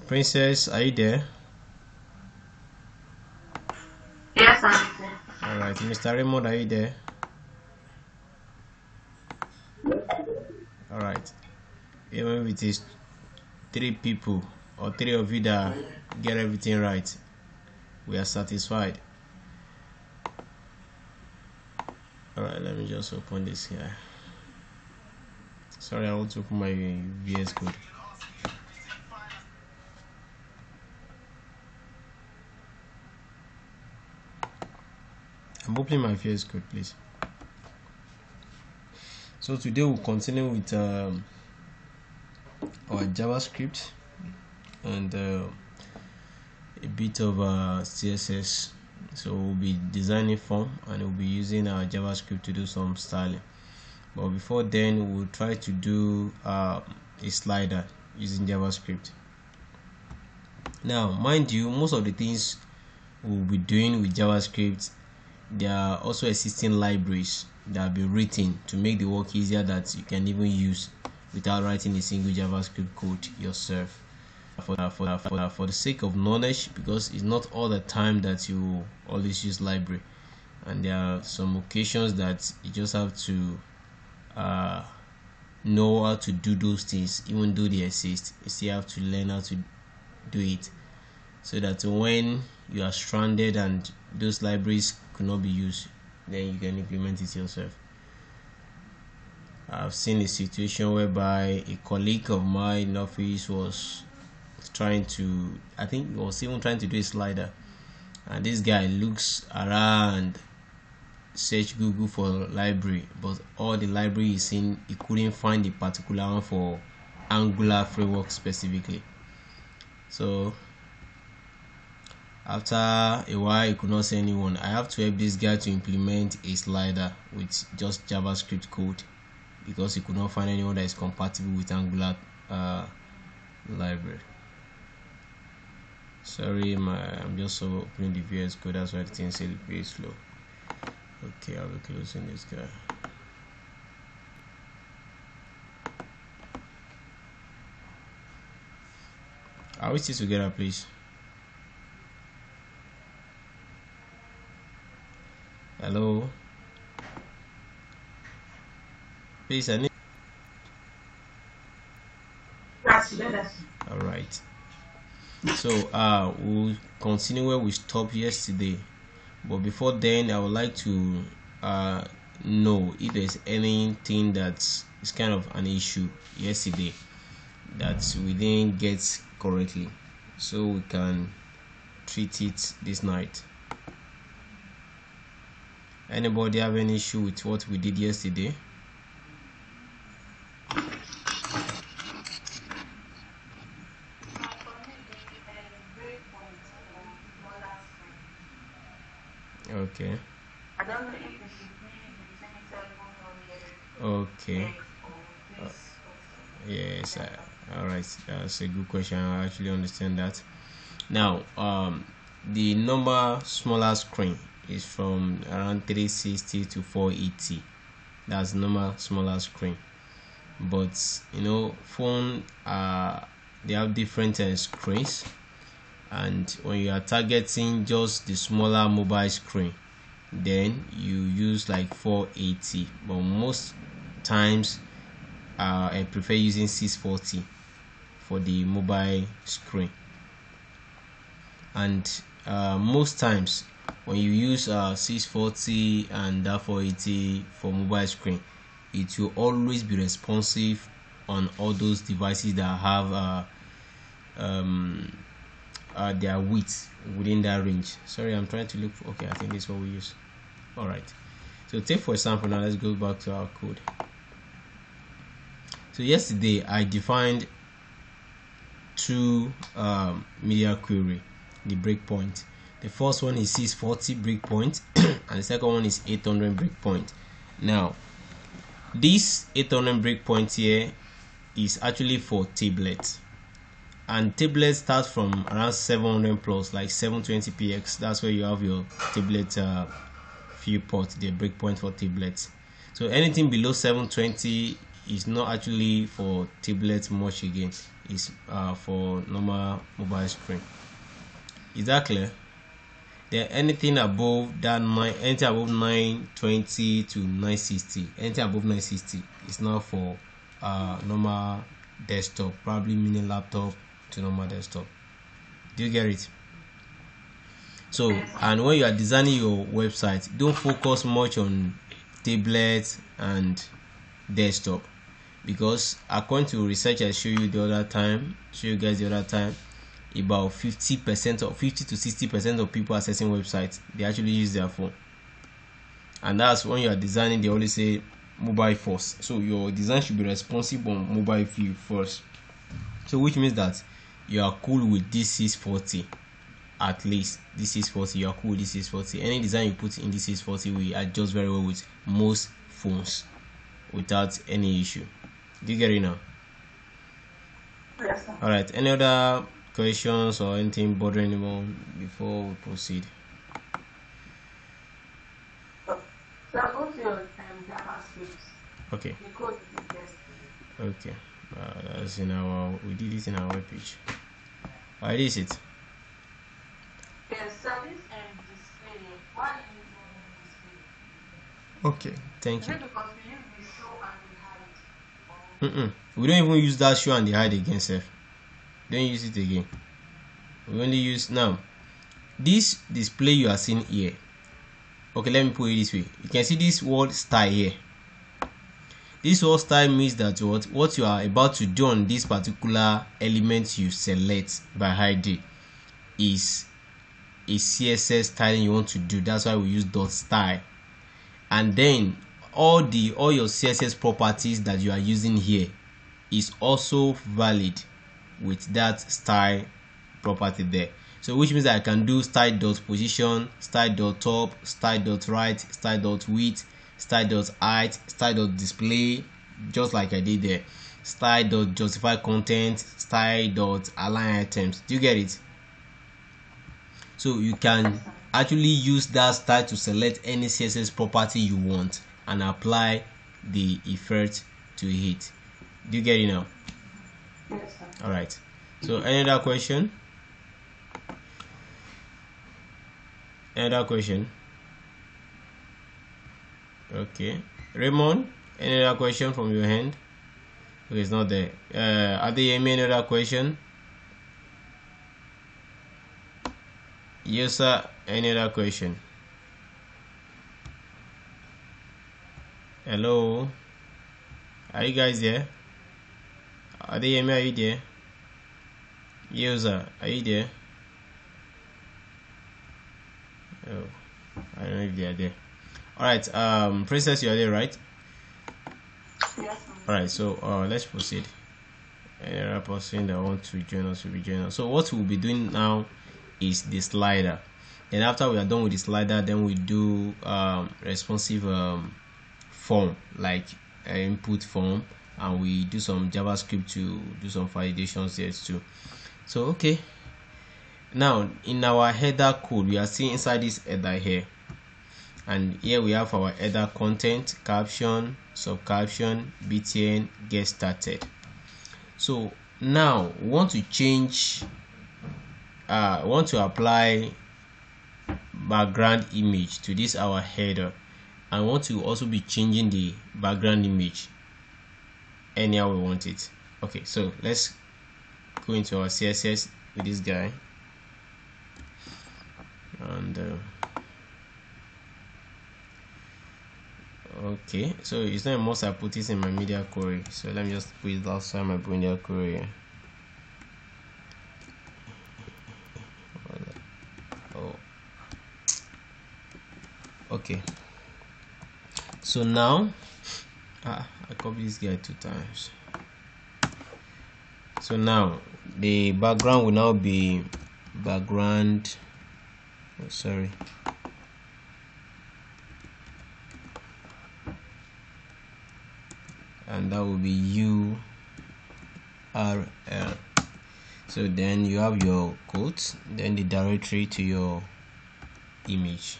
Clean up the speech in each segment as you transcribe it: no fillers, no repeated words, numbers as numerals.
Princess, are you there? Yes, I'm there. Alright, Mr. Raymond, are you there? Alright. Even if it is 3 people or 3 of you that get everything right, we are satisfied. Alright, let me just open this here. Sorry, I want to open my VS Code. I'm opening my VS Code, please. So today we'll continue with our JavaScript and a bit of CSS. So we'll be designing form and we'll be using our JavaScript to do some styling. But before then, we'll try to do a slider using JavaScript. Now, mind you, most of the things we'll be doing with JavaScript, there are also existing libraries that have been written to make the work easier that you can even use without writing a single JavaScript code yourself. For the sake of knowledge, because it's not all the time that you always use library, and there are some occasions that you just have to know how to do those things. Even though they exist, you still have to learn how to do it, so that when you are stranded and those libraries could not be used, then you can implement it yourself. I've seen a situation whereby a colleague of mine in office was trying to, I think he was even trying to do a slider, and this guy looks around, search Google for library, but all the library is in, he couldn't find a particular one for Angular framework specifically. So after a while, he could not see anyone. I have to help this guy to implement a slider with just JavaScript code, because he could not find anyone that is compatible with Angular library. Sorry, I'm just opening the VS Code, that's why the thing is very slow. Okay, I'll be closing this guy. Are we still together, please? Hello? Please, I need... Alright. So we'll continue where we stopped yesterday, but before then I would like to know if there's anything that is kind of an issue yesterday that we didn't get correctly, so we can treat it this night. Anybody have any issue with what we did yesterday? Okay. I don't know if Okay. Yes. All right. That's a good question. I actually understand that. Now, the number smaller screen is from around 360 to 480. That's the number smaller screen. But you know, phone they have different screens, and when you are targeting just the smaller mobile screen, then you use like 480. But most times I prefer using 640 for the mobile screen. And most times when you use 640 and 480 for mobile screen, it will always be responsive on all those devices that have their width within that range. Sorry, I'm trying to look for, okay, I think this is what we use. All right, so take for example, now let's go back to our code. So yesterday I defined 2 media query, the breakpoint. The first one is 640 breakpoint and the second one is 800 breakpoint. Now this 800 breakpoint here is actually for tablets, and tablets start from around 700 plus, like 720px. That's where you have your tablet viewport, the breakpoint for tablets. So anything below 720 is not actually for tablet much again. It's for normal mobile screen. Is that clear? Then anything above that anything above 920 to 960, anything above 960 is not for normal desktop, probably mini laptop to normal desktop. Do you get it? So, and when you are designing your website, don't focus much on tablet and desktop, because according to research I showed you guys the other time, about 50% or 50 to 60% of people accessing websites, they actually use their phone. And that's when you are designing, they always say mobile first. So your design should be responsive on mobile view first. So which means that you are cool with this 640. At least this 640, you are cool with this 640. Any design you put in this 640 will adjust very well with most phones without any issue. Do you get it now? Yes, sir. All right, any other questions or anything bothering anyone before we proceed? So go to your JavaScript. Okay. The code is the best. Okay, that's we did it in our web page. Why is it? Yes, service and display. Why do you use display? Okay, thank Is you. it because we use the show and the hide? We don't even use that show and the hide again, Seth. Don't use it again. We only use now this display you are seeing here. Okay, let me put it this way. You can see this word style here. This word style means that what you are about to do on this particular element you select by ID is a CSS styling you want to do. That's why we use dot style. And then all your CSS properties that you are using here is also valid with that style property there. So which means I can do style dot position, style dot top, style dot right, style dot width, style dot height, style dot display, just like I did there. Style dot justify content, style dot align items. Do you get it? So you can actually use that style to select any CSS property you want and apply the effect to it. Do you get it now? Yes, sir. All right. So any other question? Any other question? Okay. Raymond, any other question from your hand? Okay, it's not there. Adeyemi, any other question? Yes, sir. Any other question? Hello? Are you guys there? Adeyemi, are you there? Yes, sir. Are you there? Oh, I don't know if they are there. Alright, Princess, you are there, right? Yes, sir. Alright, so let's proceed. Any other person that wants to join us will be joining us. So what we'll be doing now is the slider. Then after we are done with the slider, then we do responsive form, like input form, and we do some JavaScript to do some validations there too. So okay, now in our header code, we are seeing inside this header here, and here we have our header content, caption, subcaption, btn, get started. So now we want to change, want to apply background image to this our header, and want to also be changing the background image anyhow we want it. Okay, so let's go into our CSS with this guy, and okay, so it's not a must I put this in my media query, so let me just put it outside my media query. Oh, okay, so now I copied this guy 2 times. So now the background will now be background, sorry, and that will be URL. So then you have your quotes, then the directory to your images.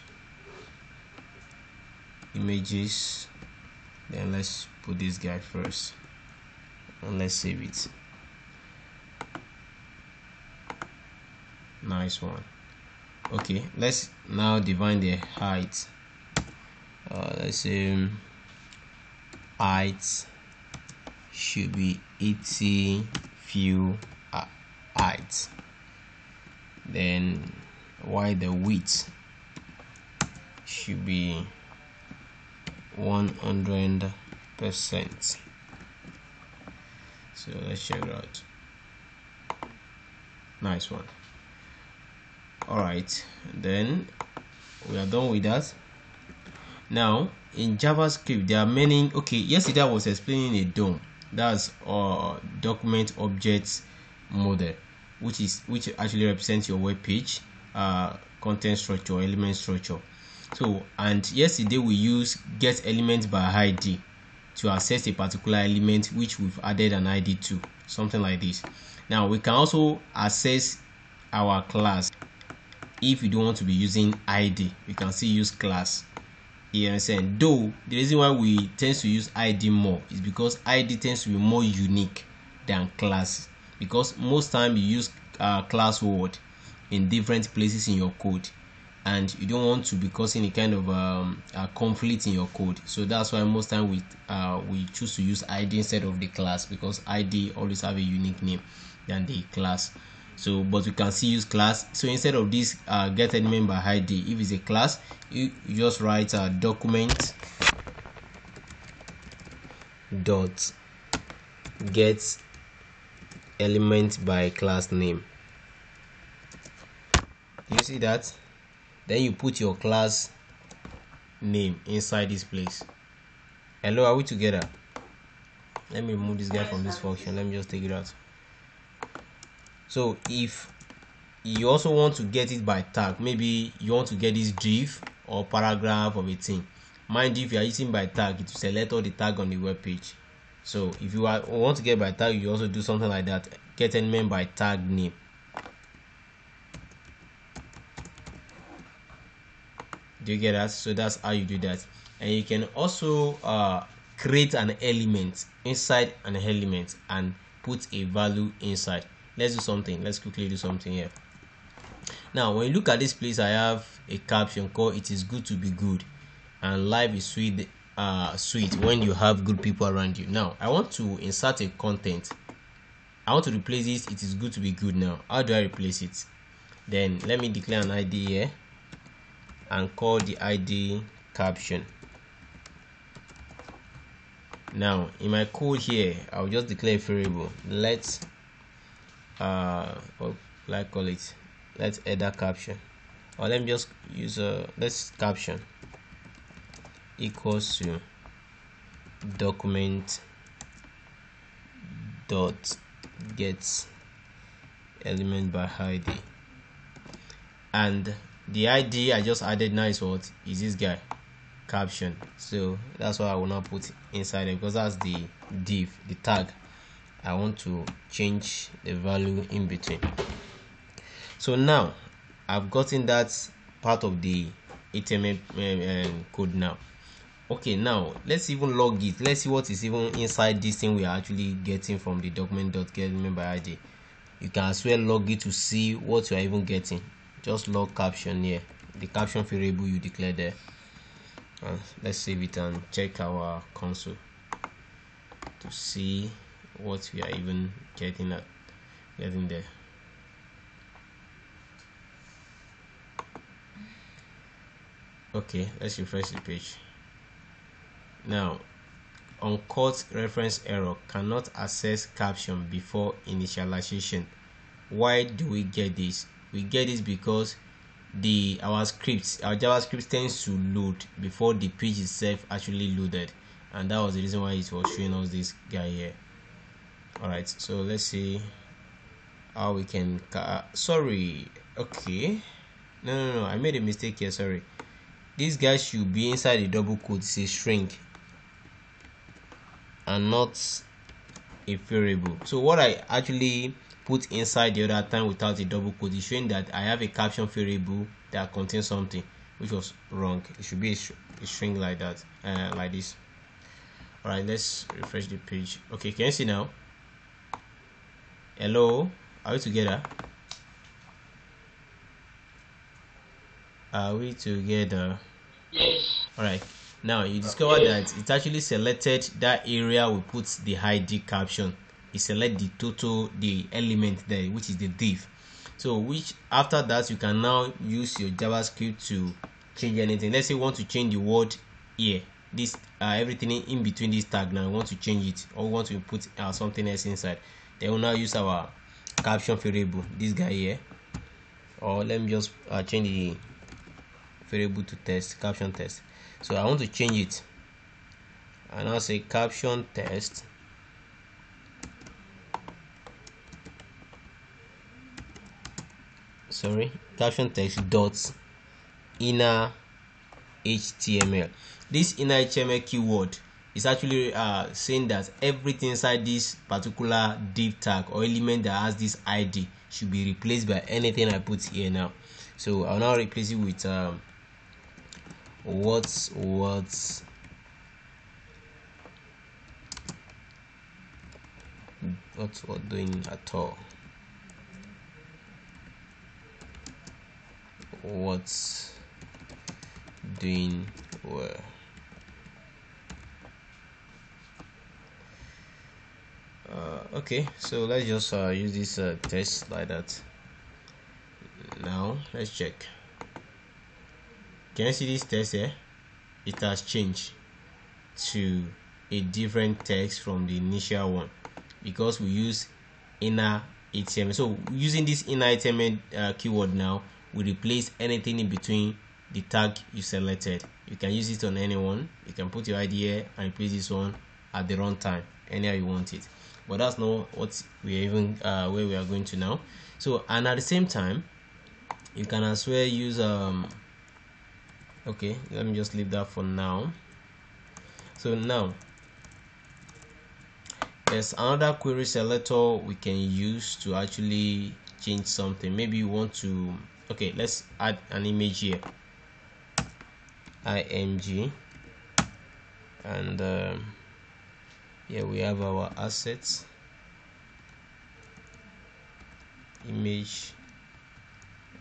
Then let's put this guy first. and let's save it. Nice one. Okay, let's now define the height. Let's say height should be 80 few height. Then while the width should be 100%. So let's check it out. Nice one. Alright, then we are done with that. Now in JavaScript there are many. Okay, yesterday I was explaining a DOM, that's document object model, which actually represents your web page, content structure, element structure. So, and yesterday we use get element by ID to access a particular element which we've added an ID to, something like this. Now we can also access our class. If you don't want to be using ID, we can still use class. You understand? Though the reason why we tend to use ID more is because ID tends to be more unique than class, because most time you use class word in different places in your code, and you don't want to be causing a kind of a conflict in your code. So that's why most time we choose to use ID instead of the class, because ID always have a unique name than the class. So but we can still use class. So instead of this get element by ID, if it's a class, you just write document dot get element by class name. You see that? Then you put your class name inside this place. Hello, are we together? Let me remove this guy from this function. Let me just take it out. So if you also want to get it by tag, maybe you want to get this div or paragraph of a thing. Mind you, if you are using by tag, it will select all the tag on the web page. So if you want to get by tag, you also do something like that. Get element by tag name. Do you get that? So that's how you do that. And you can also create an element inside an element and put a value inside. Let's do something. Let's quickly do something here. Now when you look at this place, I have a caption called "It is good to be good," and life is sweet when you have good people around you. Now I want to insert a content. I want to replace this "It is good to be good." Now how do I replace it? Then let me declare an ID here and call the ID caption. Now in my code here, I'll just declare a variable. Let's let's header caption, or let me just use let's caption equals to document dot get element by ID, and the ID I just added now is what is this guy caption. So that's what I will now put inside it, because that's the div, the tag. I want to change the value in between. So now I've gotten that part of the HTML code now. Okay, now let's even log it. Let's see what is even inside this thing we are actually getting from the document.getElement by ID. You can as well log it to see what you are even getting. Just log caption here, the caption variable you declared there. Let's save it and check our console to see what we are even getting there. Okay, let's refresh the page. Now uncaught reference error, cannot access caption before initialization. Why do we get this? We get this because our JavaScript tends to load before the page itself actually loaded, and that was the reason why it was showing us this guy here. Alright, so let's see how we can okay, no, I made a mistake here. Sorry, this guy should be inside the double quote. It's a string and not a variable. So what I actually put inside the other time without a double quote is showing that I have a caption variable that contains something, which was wrong. It should be a string like that, like this. Alright, let's refresh the page. Okay, can you see now? Hello, are we together? Are we together? Yes. All right. Now you discover that it actually selected that area we put the ID caption. It select the total, the element there, which is the div. So which after that you can now use your JavaScript to change anything. Let's say you want to change the word here, this everything in between this tag. Now we want to change it, or we want to put something else inside. Then we'll now use our caption variable, this guy here, or let me just change the variable to text, caption text. So I want to change it, and I'll say caption text caption text dot inner HTML. This inner HTML keyword is actually saying that everything inside this particular div tag or element that has this ID should be replaced by anything I put here now. So I'll now replace it with what's doing at all. What's doing well. Okay, so let's just use this test like that. Now let's check. Can you see this text here? It has changed to a different text from the initial one because we use inner HTML. So using this inner HTML keyword now, we replace anything in between the tag you selected. You can use it on anyone. You can put your ID here and replace this one at the runtime anyhow you want it. But that's not what we are even where we are going to now. So and at the same time, you can as well use okay, let me just leave that for now. So now there's another query selector we can use to actually change something. Maybe you want to, okay, let's add an image here, img, and here we have our assets, image,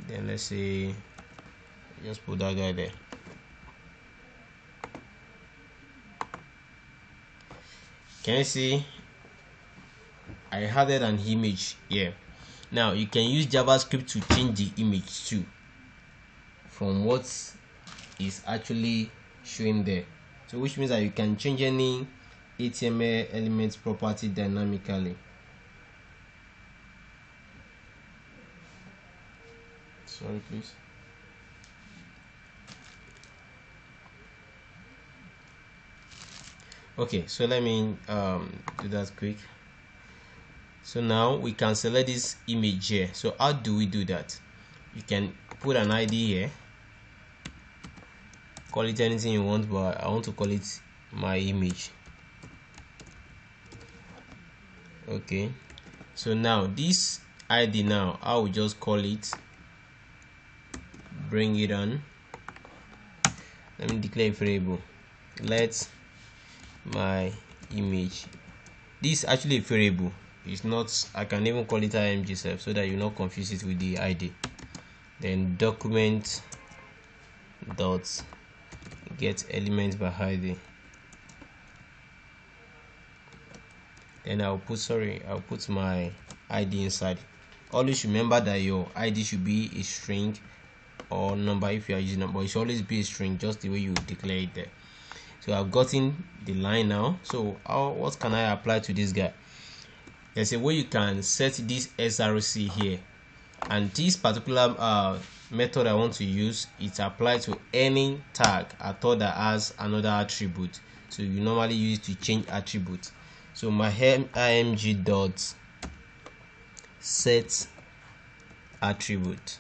then let's say just put that guy there. Can you see I added an image here? Now you can use JavaScript to change the image too from what is actually showing there. So which means that you can change any HTML elements property dynamically. Sorry please. Okay, so let me do that quick. So now we can select this image here. So how do we do that? You can put an ID here, call it anything you want, but I want to call it my image. Okay, so now this ID, now I will just call it, bring it on. Let me declare a variable, let my image. This is actually a variable, it's not, I can even call it img self so that you not confuse it with the ID. Then document dot get element by ID. Then I'll put my ID inside. Always remember that your ID should be a string or number if you are using number. It should always be a string, just the way you declare it there. So I've gotten the line now. So what can I apply to this guy? There's a way you can set this src here, and this particular method I want to use, it applies to any tag at all that has another attribute. So you normally use it to change attribute. So my img dot set attribute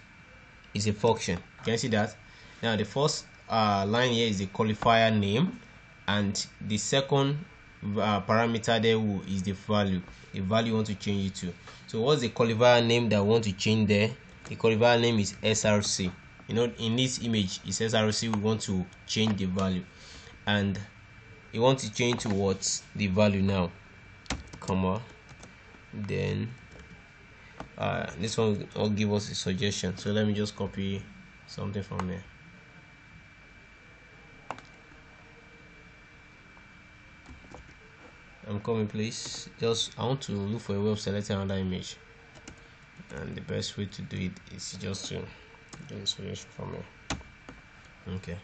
is a function. Can you see that? Now the first line here is the qualifier name, and the second parameter there is the value you want to change it to. So what's the qualifier name that I want to change there? The qualifier name is src. You know, in this image is src. We want to change the value, and you want to change to what? The value now, comma, then this one will give us a suggestion. So let me just copy something from there. I'm coming, please. I want to look for a way of selecting another image, and the best way to do it is just to do the suggestion from here. Okay.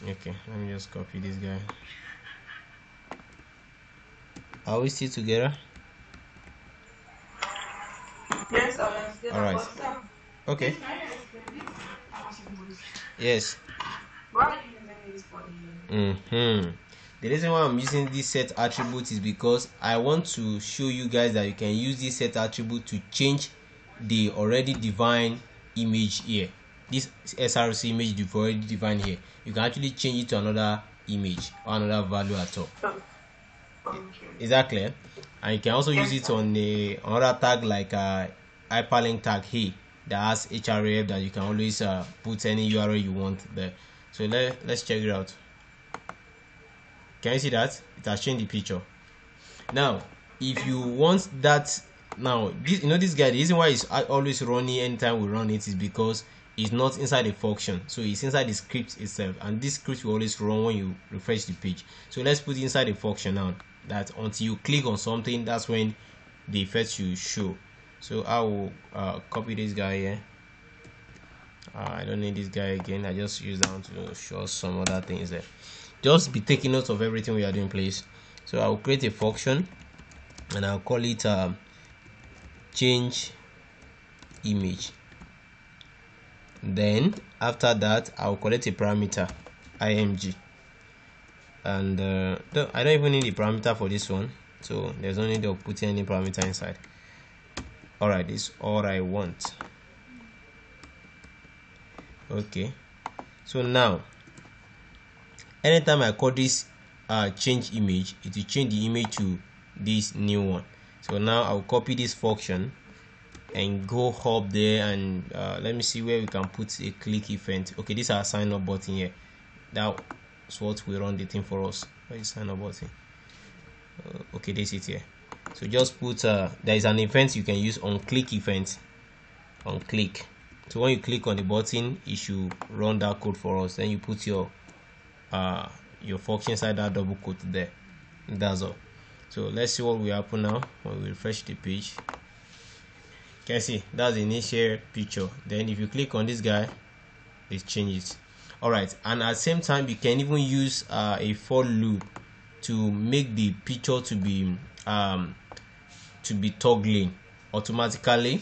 Okay, let me just copy this guy. Are we still together? Yes, I still. All right. Okay. Yes. Why are you using this for the? The reason why I'm using this set attribute is because I want to show you guys that you can use this set attribute to change the already defined image here. This SRC image you've already defined here, you can actually change it to another image or another value at all. Is that clear? And you can also use it on another tag like hyperlink tag here that has href that you can always put any URL you want there. So let's check it out. Can you see that it has changed the picture? Now if you want that, now this guy, the reason why it's always running anytime we run it is because it's not inside the function, so it's inside the script itself, and this script will always run when you refresh the page. So let's put it inside the function now, that until you click on something, that's when the effect should show. So I will copy this guy here. I don't need this guy again. I just use that one to show some other things there. Just be taking note of everything we are doing, please. So I'll create a function and I'll call it change image. Then after that I'll collect a parameter img, and I don't even need the parameter for this one, so there's no need of putting any parameter inside. Alright, this is all I want. Okay, so now anytime I call this change image, it will change the image to this new one. So now I'll copy this function and go up there, and let me see where we can put a click event. Okay, this is our sign up button here. That's what will run the thing for us. Where is sign up button? Okay, this is here. So just put there is an event you can use on click event, on click. So when you click on the button, it should run that code for us. Then you put your function inside that double quote there. That's all. So let's see what will happen now when we refresh the page. Can you see that's the initial picture? Then if you click on this guy, it changes. Alright, and at the same time you can even use a for loop to make the picture to be toggling automatically,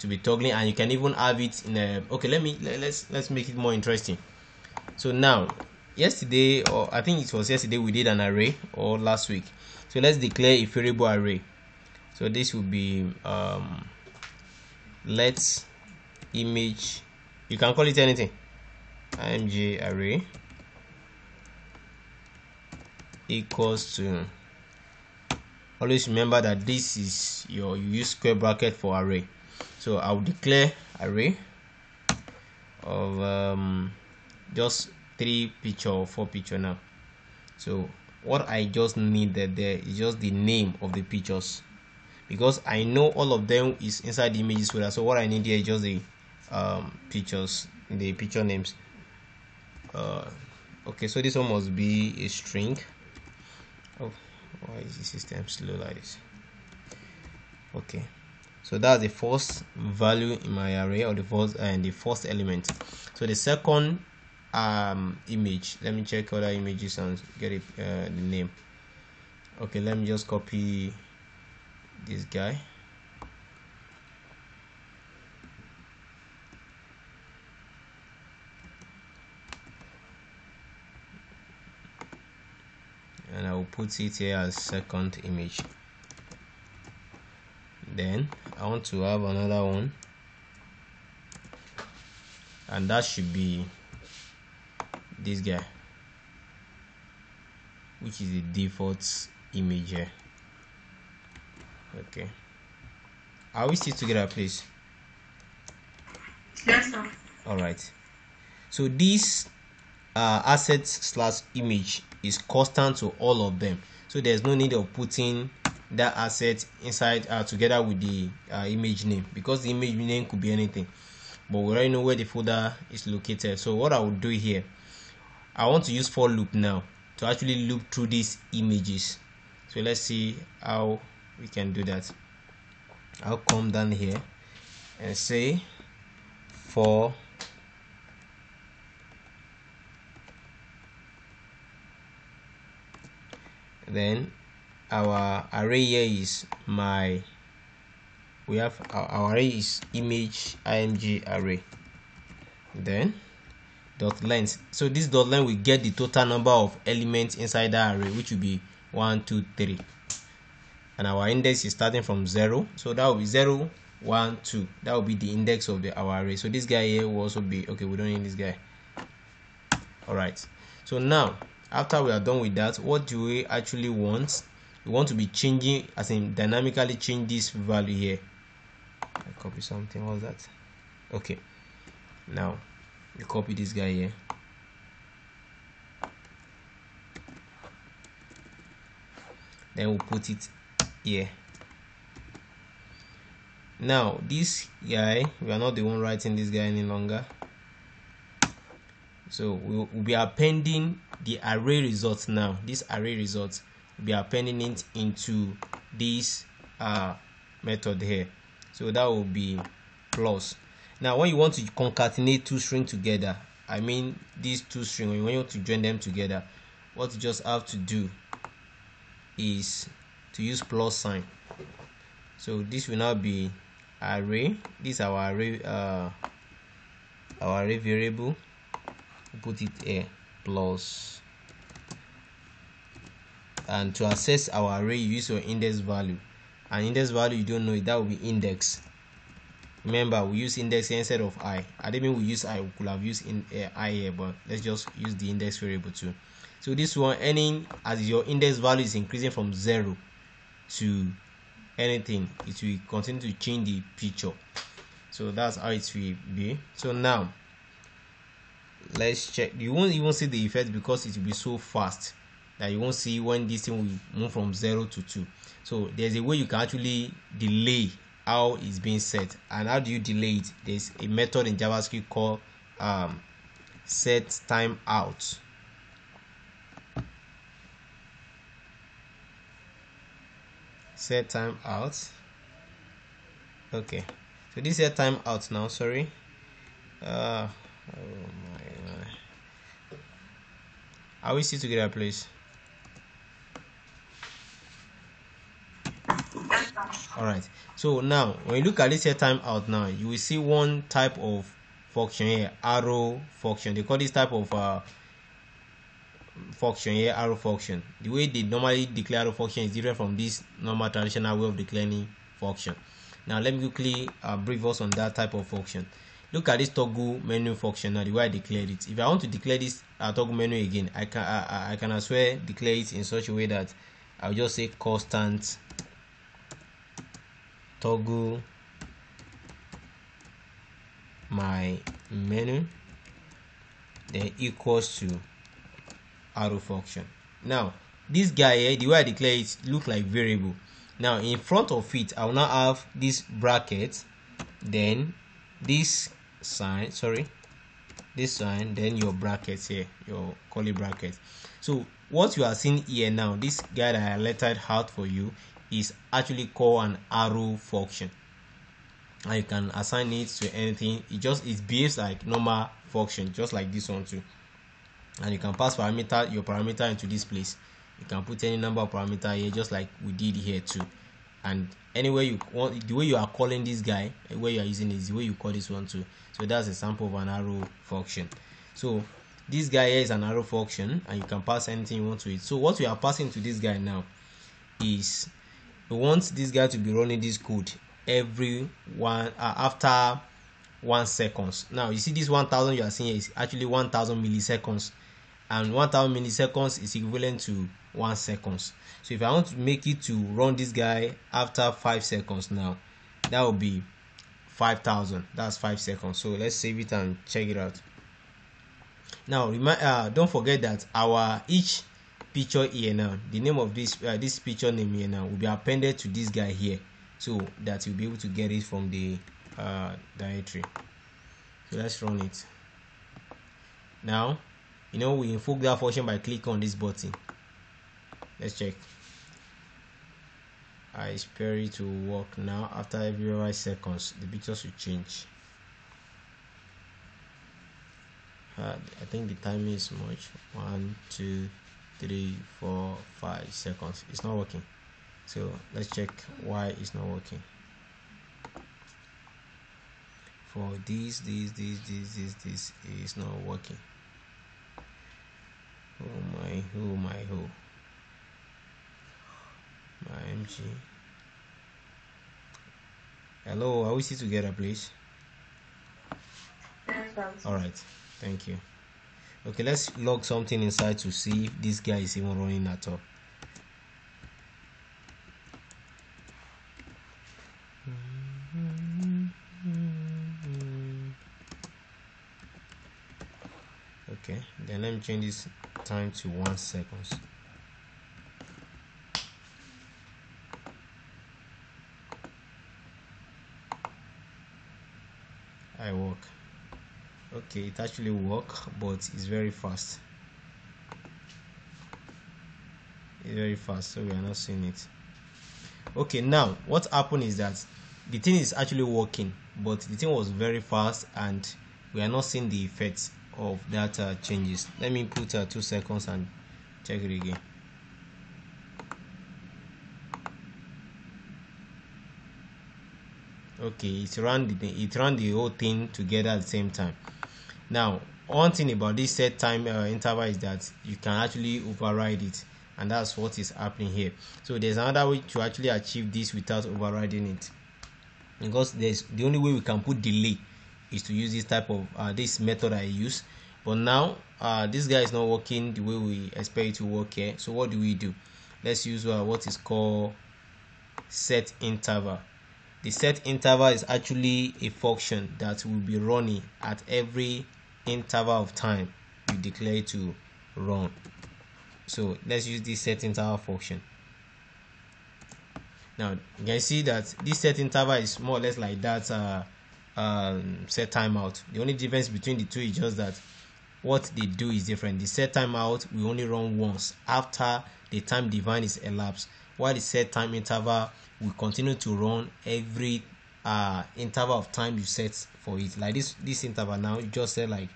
and you can even have it in a let's make it more interesting. So now yesterday, or I think it was yesterday, we did an array, or last week. So let's declare a variable array. So this will be let's image, you can call it anything, img array equals to, always remember that this is you use square bracket for array. So I'll declare array of just 3 picture or 4 picture now. So what I just needed there is just the name of the pictures, because I know all of them is inside the images folder. So what I need here is just the pictures, the picture names. Okay, so this one must be a string. Oh, why is the system slow like this? Okay, so that's the first value in my array, or the first element. So the second image, let me check other images and get it, the name. Okay, let me just copy this guy. And I will put it here as second image. Then I want to have another one, and that should be this guy, which is the default image here. Okay, are we still together, please? Yes, sir. All right, so this assets slash image is constant to all of them, so there's no need of putting that asset inside together with the image name, because the image name could be anything, but we already know where the folder is located. So what I will do here, I want to use for loop now to actually loop through these images. So let's see how we can do that. I'll come down here and say for then our array here is our array is image img array, then dot length. So this dot length will get the total number of elements inside that array, which will be 1 2 3, and our index is starting from 0, so that will be 0 1 2. That will be the index of our array. So this guy here will also be okay. We don't need this guy. All right, so now after we are done with that, what do we actually want? We want to be changing, as in dynamically change this value here. I copy something. What's that? Okay, now we copy this guy here, then we'll put it here. Now this guy, we are not the one writing this guy any longer, so we'll be appending the array results. Now this array results, we'll be appending it into this method here, so that will be plus. Now when you want to concatenate two strings together, I mean these two strings, when you want to join them together, what you just have to do is to use plus sign. So this will now be array, this is our array variable, put it here, plus, and to access our array you use your index value, and index value you don't know it, that will be index. Remember, we use index instead of I. I didn't mean we use I, we could have used I here, but let's just use the index variable too. So this one, any as your index value is increasing from 0 to anything, it will continue to change the picture. So that's how it will be. So now let's check. You won't even see the effect because it will be so fast that you won't see when this thing will move from 0 to 2. So there's a way you can actually delay how it's being set. And how do you delay it? There's a method in JavaScript called set timeout. Set timeout. Okay, so this is timeout now. Sorry. Oh my. Are we still together, please? All right, so now when you look at this here timeout, now you will see one type of function here, arrow function. They call this type of function here arrow function. The way they normally declare arrow function is different from this normal traditional way of declaring function. Now let me quickly brief us on that type of function. Look at this toggle menu function. Now the way I declared it, if I want to declare this toggle menu again, I can as well declare it in such a way that I'll just say constant toggle my menu, then equals to arrow function. Now this guy here, the way I declare it, look like variable. Now in front of it, I will now have this bracket, then this sign, then your brackets here, your curly bracket. So what you are seeing here now, this guy that I lettered out for you, is actually called an arrow function, and you can assign it to anything. It behaves like normal function, just like this one too. And you can pass your parameter into this place. You can put any number of parameter here, just like we did here too. And anywhere you want, the way you are calling this guy, where you are using is the way you call this one too. So that's a sample of an arrow function. So this guy here is an arrow function, and you can pass anything you want to it. So what we are passing to this guy now is we want this guy to be running this code every after 1 second. Now you see this 1000 you are seeing here is actually 1000 milliseconds, and 1000 milliseconds is equivalent to 1 second. So if I want to make it to run this guy after 5 seconds, now that will be 5000. That's 5 seconds. So let's save it and check it out. Now don't forget that our each picture here now, the name of this picture name here now will be appended to this guy here, so that you'll be able to get it from the directory. So let's run it. Now we invoke that function by clicking on this button. Let's check. I expect it to work now. After every 5 seconds the pictures will change. I think the time is much. 1 2 3 4 5 seconds. It's not working. So let's check why it's not working. For this is not working. Oh my MG. Hello, are we still together, please? All right, thank you. Okay, let's log something inside to see if this guy is even running at all. Okay, then let me change this time to 1 second. I work. Okay, it actually work, but it's very fast. It's very fast, so we are not seeing it. Okay, now what happened is that the thing is actually working, but the thing was very fast and we are not seeing the effects of that changes. Let me put 2 seconds and check it again. Okay, it ran the whole thing together at the same time. Now one thing about this set time interval is that you can actually override it, and that's what is happening here. So there's another way to actually achieve this without overriding it, because the only way we can put delay is to use this type of this method I use. But now this guy is not working the way we expect it to work here. So what do? Let's use what is called set interval. The set interval is actually a function that will be running at every interval of time you declare to run. So let's use this set interval function. Now you can see that this set interval is more or less like that set timeout. The only difference between the two is just that what they do is different. The set timeout will only run once after the time defined is elapsed, while the set time interval will continue to run every interval of time you set for it. Like this interval now, you just set like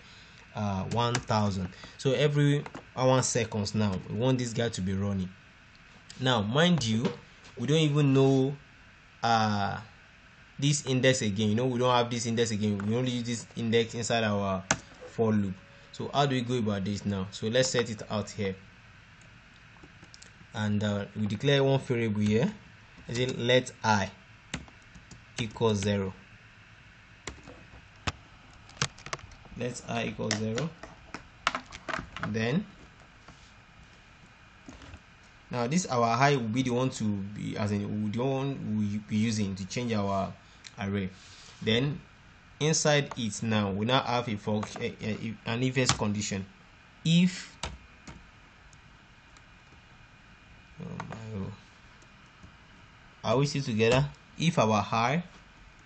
1000. So every 1 seconds now we want this guy to be running. Now mind you, we don't even know this index again. We don't have this index again. We only use this index inside our for loop. So how do we go about this now? So let's set it out here, and we declare one variable here. Let I equal 0. Let I equal 0. Then now this our I will be the one to be, as in the one we be using to change our array. Then inside it now we now have a function, an if-else condition. If are we still together? If our I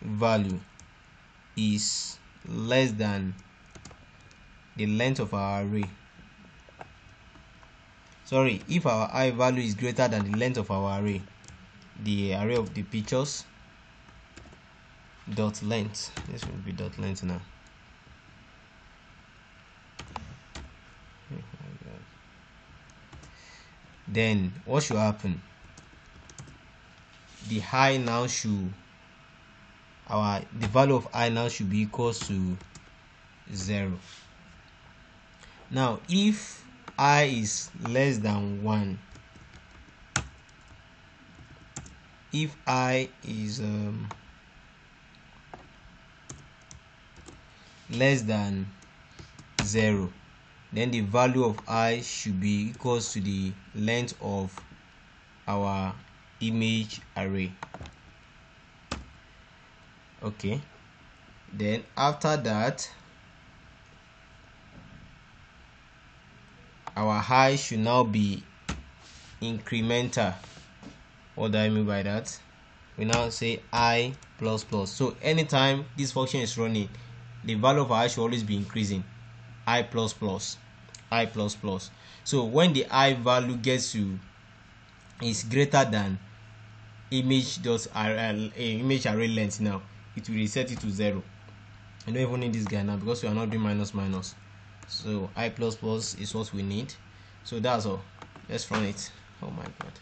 value is less than the length of our array, sorry, if our I value is greater than the length of our array, the array of the pictures, dot length, this will be dot length now. Then what should happen? The I now should, the value of I now should be equals to 0. Now if I is less than 1, if I is less than 0, then the value of I should be equals to the length of our image array. Okay, then after that our I should now be incremental. What do I mean by that? We now say I plus plus. So anytime this function is running, the value of I should always be increasing. I plus plus, I plus plus. So when the I value gets to is greater than image array length, now it will reset it to 0. I don't even need this guy now because we are not doing minus minus. So I plus plus is what we need. So that's all. Let's run it. Oh my god.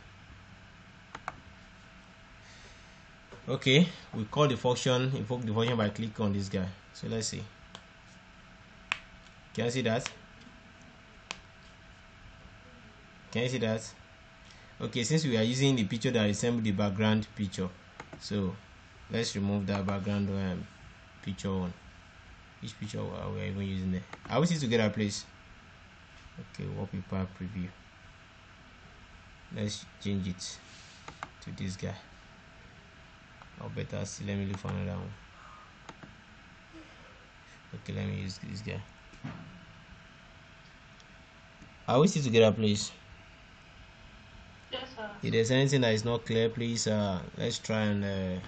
Okay, we call the function, invoke the function by clicking on this guy. So let's see. Can you see that? Can you see that? Okay, since we are using the picture that resembles the background picture, so let's remove that background picture one. Which picture are we even using there? Are we still together, please? Okay, wallpaper preview. Let's change it to this guy. Or better still, let me look for another one. Okay, let me use this guy. Are we still together, please? Yes, sir. If there's anything that is not clear, please let's try and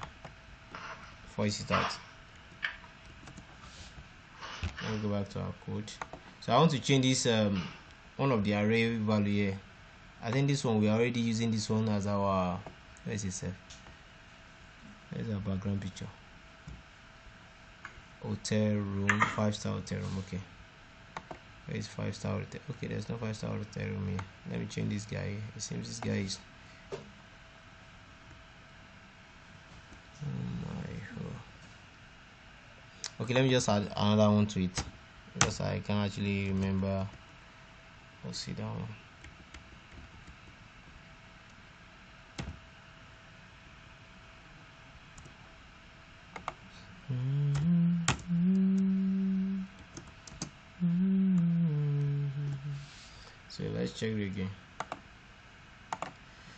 voice it out. Let me go back to our code. So I want to change this one of the array value here. I think this one we are already using this one as our, where is it set? There's our background picture. Hotel room, 5-star hotel room. Okay, where is 5-star hotel? Okay, there's no 5-star hotel room here. Let me change this guy. It seems this guy is, oh my god. Okay, let me just add another one to it because I can't actually remember. Let's see that one. So let's check it again.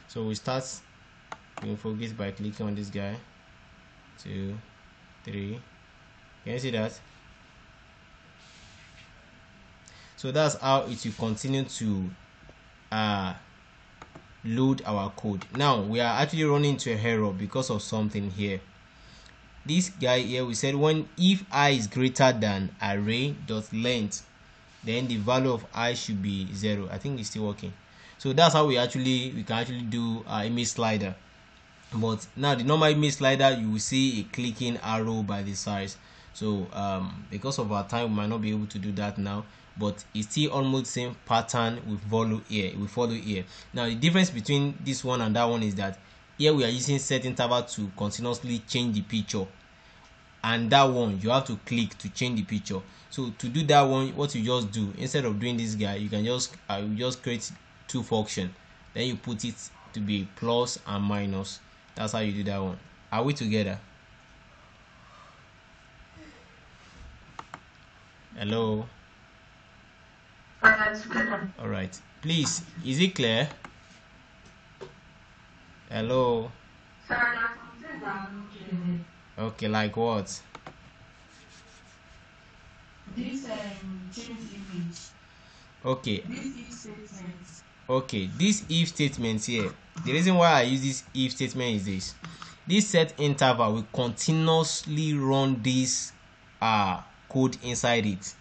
So we start doing focus by clicking on this guy. 2, 3. Can you see that? So that's how it will continue to load our code. Now we are actually running into an error because of something here. This guy here, we said when if I is greater than array dot length, then the value of I should be 0. I think it's still working. So that's how we can actually do image slider. But now the normal image slider, you will see a clicking arrow by the size. So because of our time, we might not be able to do that now, but it's still almost the same pattern we follow here. Now the difference between this one and that one is that here we are using set interval to continuously change the picture, and that one you have to click to change the picture. So to do that one, what you just do, instead of doing this guy, you can just create two functions, then you put it to be plus and minus. That's how you do that one. Are we together? Hello? All right, please, is it clear? Hello? Okay, like what? This change image. Okay. This if statement. Okay, this if statement here, the reason why I use this if statement is this set interval will continuously run this code inside it,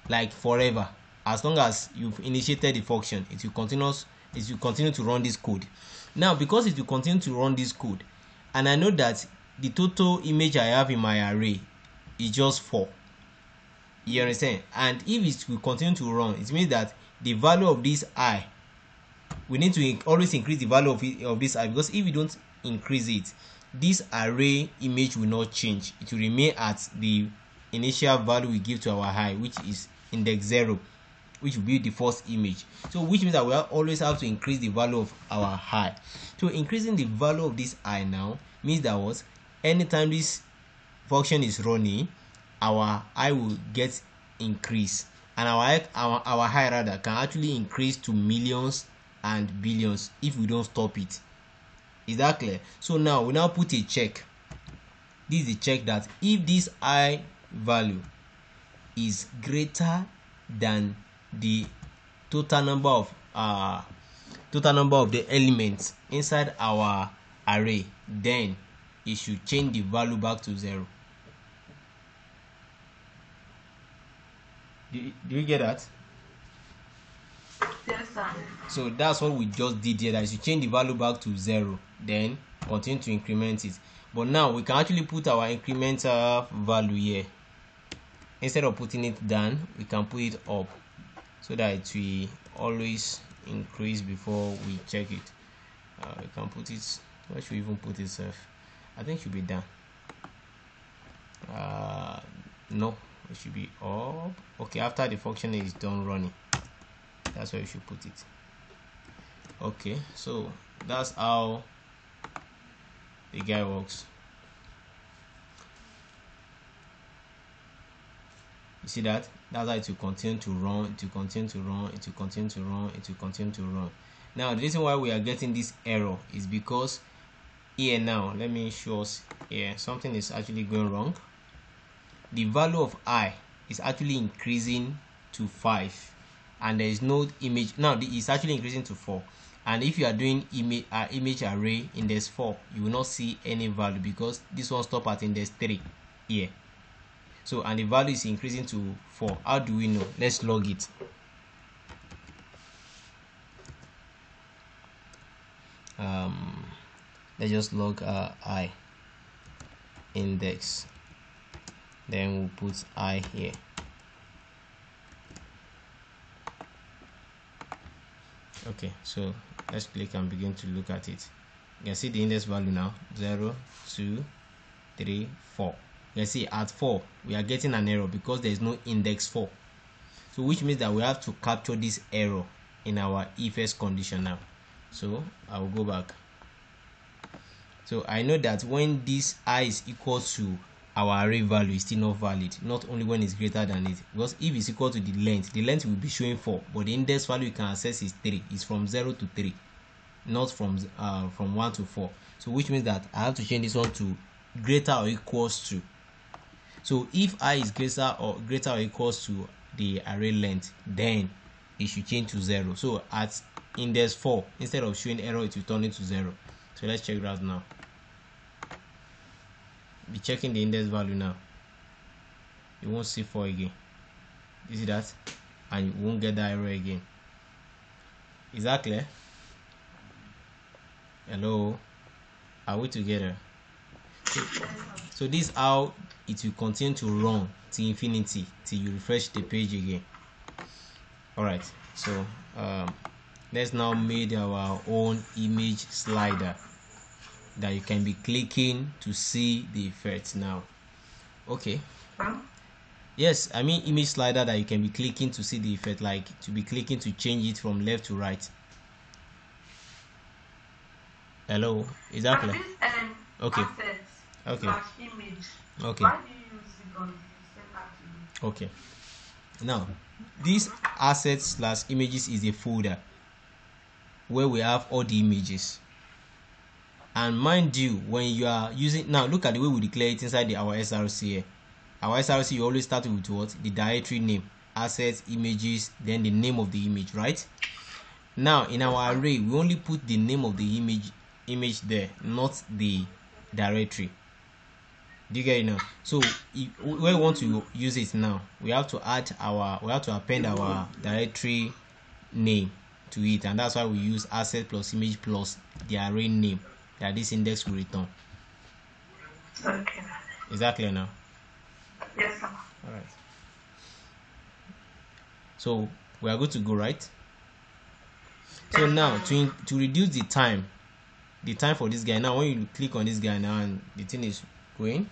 like forever. As long as you've initiated the function, it will continue to run this code. Now because it will continue to run this code, and I know that the total image I have in my array is just 4, you understand, and if it will continue to run, it means that the value of this I, we need to always increase the value of this I, because if we don't increase it, this array image will not change. It will remain at the initial value we give to our I, which is index 0, which will be the first image. So which means that we always have to increase the value of our I. So increasing the value of this I now means that anytime this function is running, our I will get increased, and our I rather can actually increase to millions and billions if we don't stop it. Is that clear? So now we put a check. This is the check that if this I value is greater than the total number of the elements inside our array, then it should change the value back to 0. Do you get that? Yes, sir. So that's what we just did here, that is to change the value back to 0, then continue to increment it. But now we can actually put our incremental value here. Instead of putting it down, we can put it up, so that it will always increase before we check it. We can put it, where should we even put it, I think it should be down. No, it should be up. Okay, after the function is done running, that's where you should put it. Okay, so that's how the guy works. You see that? That's how it will continue to run, it will continue to run, it will continue to run, it will continue to run. Now the reason why we are getting this error is because here now, let me show us here, something is actually going wrong. The value of I is actually increasing to 5, and there is no image. Now it's actually increasing to 4, and if you are doing image array index 4, you will not see any value because this one stop at index 3 here. So, and the value is increasing to 4. How do we know? Let's log it. Let's just log I index, then we'll put I here. Okay, so let's click and begin to look at it. You can see the index value now, 0, 2, 3, 4. You can see at 4 we are getting an error because there is no index 4, so which means that we have to capture this error in our if else condition now. So I will go back. So I know that when this I is equal to our array value, is still not valid, not only when it's greater than it, because if it's equal to the length will be showing 4, but the index value you can access is 3. It's from 0 to 3, not from 1 to 4. So which means that I have to change this one to greater or equals to. So if I is greater or equals to the array length, then it should change to 0. So at index 4, instead of showing error, it will turn it to 0. So let's check that now. Be checking the index value now. You won't see 4 again. You see that? And you won't get that error again. Is that clear? Hello? Are we together? So this is how it will continue to run to infinity till you refresh the page again. Alright, so let's now make our own image slider that you can be clicking to see the effects now. Okay. Yes, I mean image slider that you can be clicking to see the effect, like to be clicking to change it from left to right. Hello, is that clear? Okay. Okay. Image. Okay. Why do you use it on the Okay. Now, this assets/images is a folder where we have all the images. And mind you, when you are using, now look at the way we declare it inside our SRC here. Our SRC, you always start with what? The directory name, assets, images, then the name of the image, right? Now in our array, we only put the name of the image there, not the directory. Do you get it now? So if we want to use it now, we have to append our directory name to it, and that's why we use asset plus image plus the array name that this index will return. Okay. Is that clear now? Yes, sir. All right. So we are good to go, right? So now to reduce the time for this guy, now when you click on this guy now and the thing is going,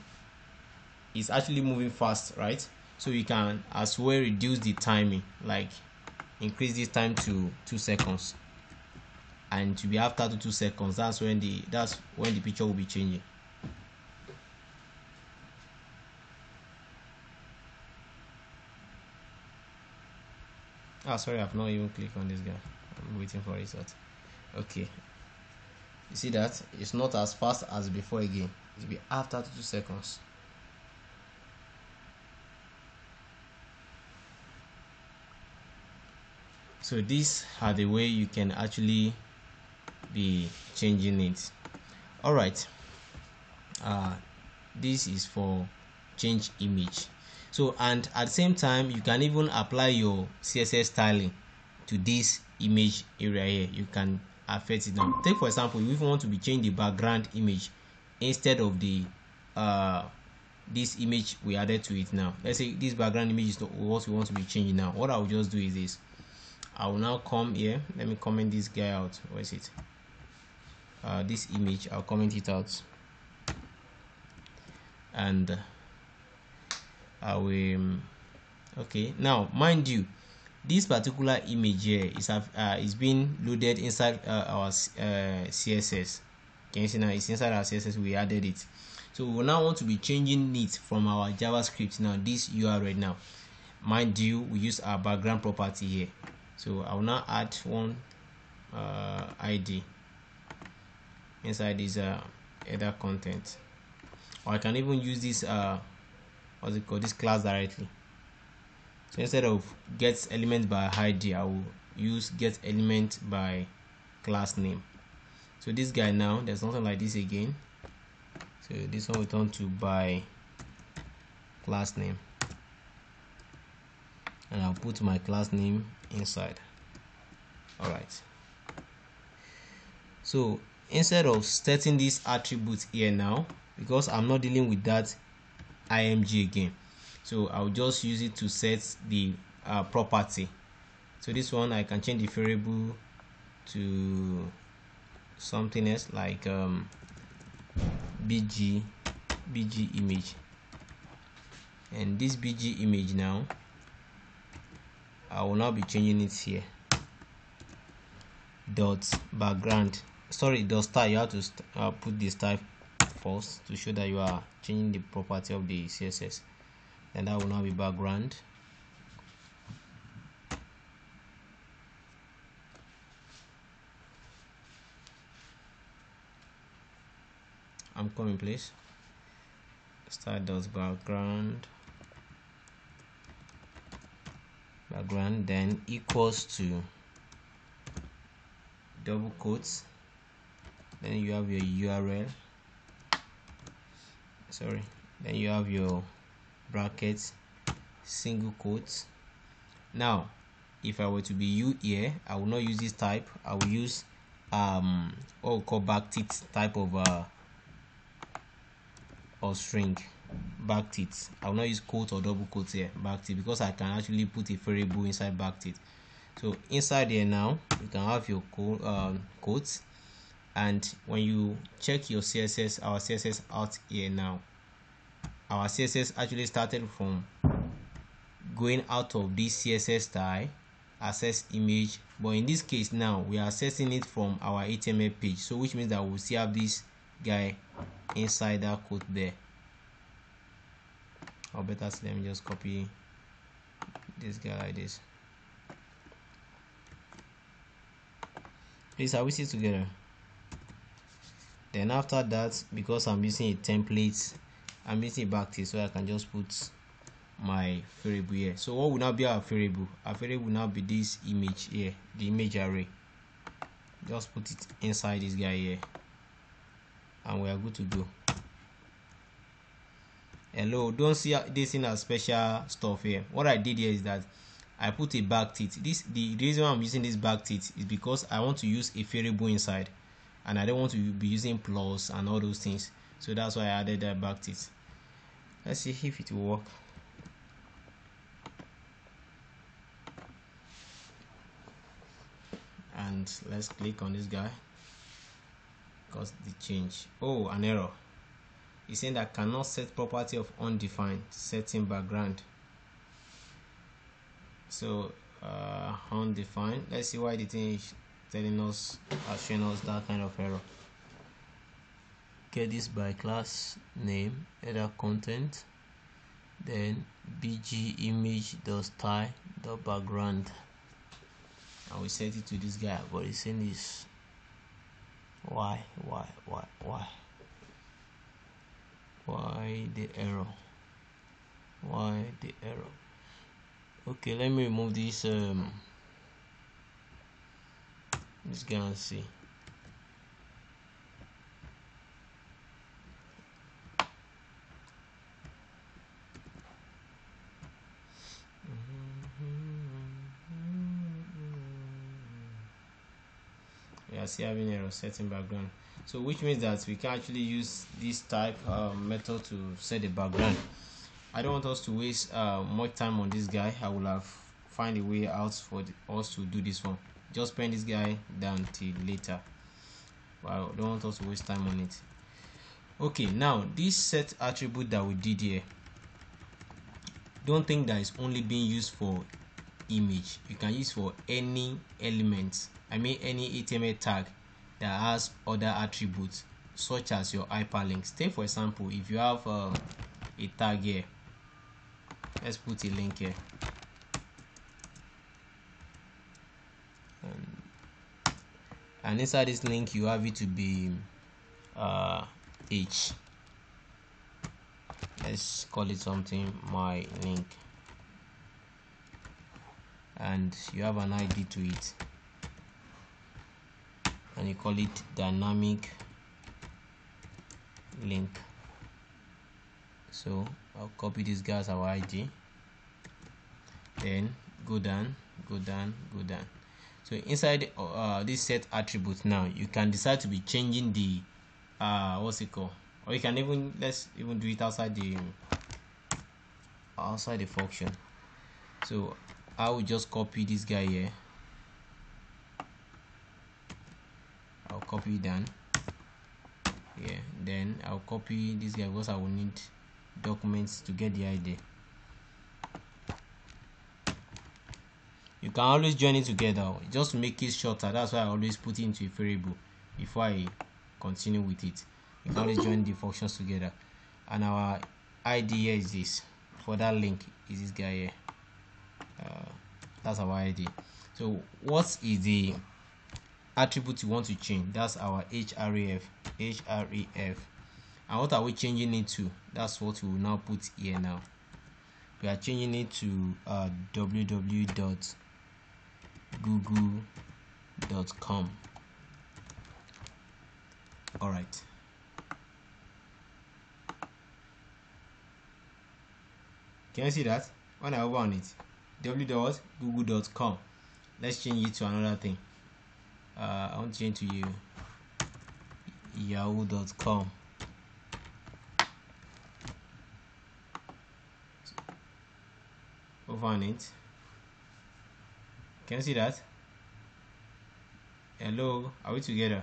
it's actually moving fast, right? So you can as well reduce the timing, like increase this time to 2 seconds, and to be after 2 seconds, that's when the picture will be changing. Sorry, I've not even clicked on this guy. I'm waiting for a result. Okay, you see that it's not as fast as before again. It will be after 2 seconds. So these are the way you can actually be changing it. All right, this is for change image. So, and at the same time, you can even apply your CSS styling to this image area here. You can affect it now. Take for example, if you want to be change the background image instead of the this image we added to it now. Let's say this background image is what we want to be changing now. What I will just do is this. I will now come here. Let me comment this guy out. Where is it? This image. I'll comment it out, and I will. Okay. Now, mind you, this particular image here is being loaded inside our CSS. Can you see now? It's inside our CSS. We added it. So we will now want to be changing it from our JavaScript now. This URL now. Mind you, we use our background property here. So I will now add one ID inside this header content, or I can even use this what's it called, this class directly. So instead of get element by ID, I will use get element by class name. So this guy now, there's nothing like this again. So this one will turn to by class name, and I'll put my class name inside. All right. So instead of setting this attribute here now, because I'm not dealing with that img again, so I'll just use it to set the property. So this one I can change the variable to something else like bg image, and this bg image now I will now be changing it here. Dot background, sorry, dot style. You have to put this type first to show that you are changing the property of the CSS, and that will now be background. I'm coming, please. Style dot background, then equals to double quotes, then you have your URL, then you have your brackets, single quotes. Now if I were to be you here, I will not use this type. I will use what we call backtick type of or string backtick. I will not use quote or double quotes here, backtick, because I can actually put a variable inside backtick. So inside here now you can have your quotes, and when you check your CSS, our CSS out here now, our CSS actually started from going out of this CSS style, access image, but in this case now we are accessing it from our HTML page, so which means that we'll still have this guy inside that quote there. Or better, let me just copy this guy like this. Please, are we still together? Then after that, because I'm using a template, I'm using a backtick, so I can just put my variable here. So what will now be our variable? Our variable will now be this image here, the image array. Just put it inside this guy here, and we are good to go. Hello, don't see this in a special stuff here. What I did here is that I put a backtick. The reason I'm using this backtick is because I want to use a variable inside, and I don't want to be using plus and all those things. So that's why I added that backtick. Let's see if it will work. And let's click on this guy, because the change. Oh, an error. It's saying that cannot set property of undefined setting background. So undefined. Let's see why the thing is telling us, showing us that kind of error. Get this by class name, header content, then bg image dot style dot background, and we set it to this guy, but it's saying this. Why the error? Why the error? Okay, let me remove this Let's go and see. We are still having error setting background, so which means that we can actually use this type method to set the background. I don't want us to waste much time on this guy. I will have find a way out for us to do this one. Just pen this guy down till later, but I don't want us to waste time on it. Okay, now this set attribute that we did here, don't think that it's only being used for image. You can use for any element, I mean any HTML tag that has other attributes such as your hyperlinks. Take for example, if you have a tag here, let's put a link here, and inside this link you have it to be h, let's call it something, my link, and you have an ID to it, and you call it dynamic link. So I'll copy this guy as our ID, then go down. So inside this set attribute, now you can decide to be changing the what's it called, or you can even, let's even do it outside the function. So I will just copy this guy here, I'll copy it down here, then I'll copy this guy because I will need documents to get the ID. You can always join it together just to make it shorter. That's why I always put it into a variable before I continue with it. You can always join the functions together, and our ID here is this, for that link is this guy here. That's our ID. So what is the attribute you want to change? That's our href. And what are we changing it to? That's what we will now put here. Now we are changing it to www.google.com. all right, can you see that when I open on it, www.google.com? Let's change it to another thing. I want to change to yahoo.com. Open it. Can you see that? Hello, are we together?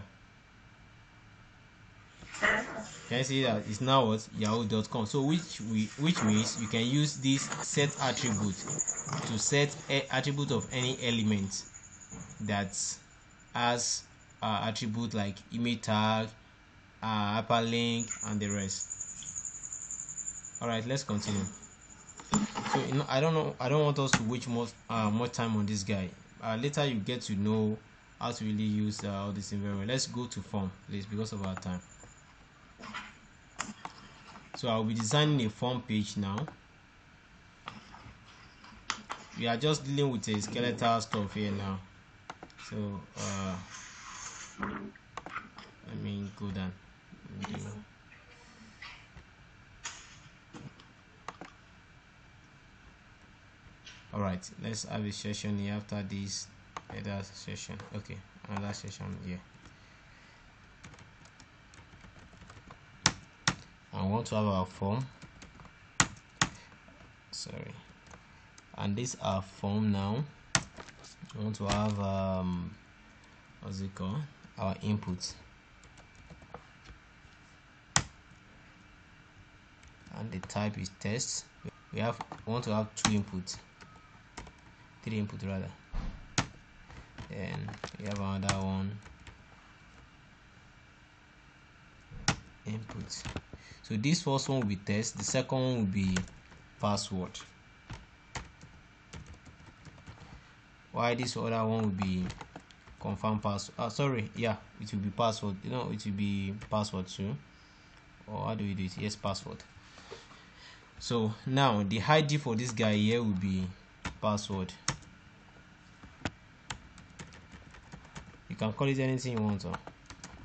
Can you see that it's now what, yahoo.com? So which means you can use this set attribute to set a attribute of any element that has attribute like image tag, hyperlink, and the rest. All right, let's continue. So I don't want us to waste much time on this guy. Later you get to know how to really use all this environment. Let's go to form, please, because of our time. So I'll be designing a form page now. We are just dealing with a skeletal stuff here now. So let me go down. All right, let's have a session here after this other session. Okay, another session here. I want to have our form, sorry, and this our form. Now I want to have what's it called, our input, and the type is text. We want to have 2 inputs, 3 input rather, and we have another one, input. So this first one will be text, the second one will be password, while this other one will be confirm password. Sorry, yeah, it will be password. It will be password too. Or how do we do it? Yes, password. So now the ID for this guy here will be password. can call it anything you want.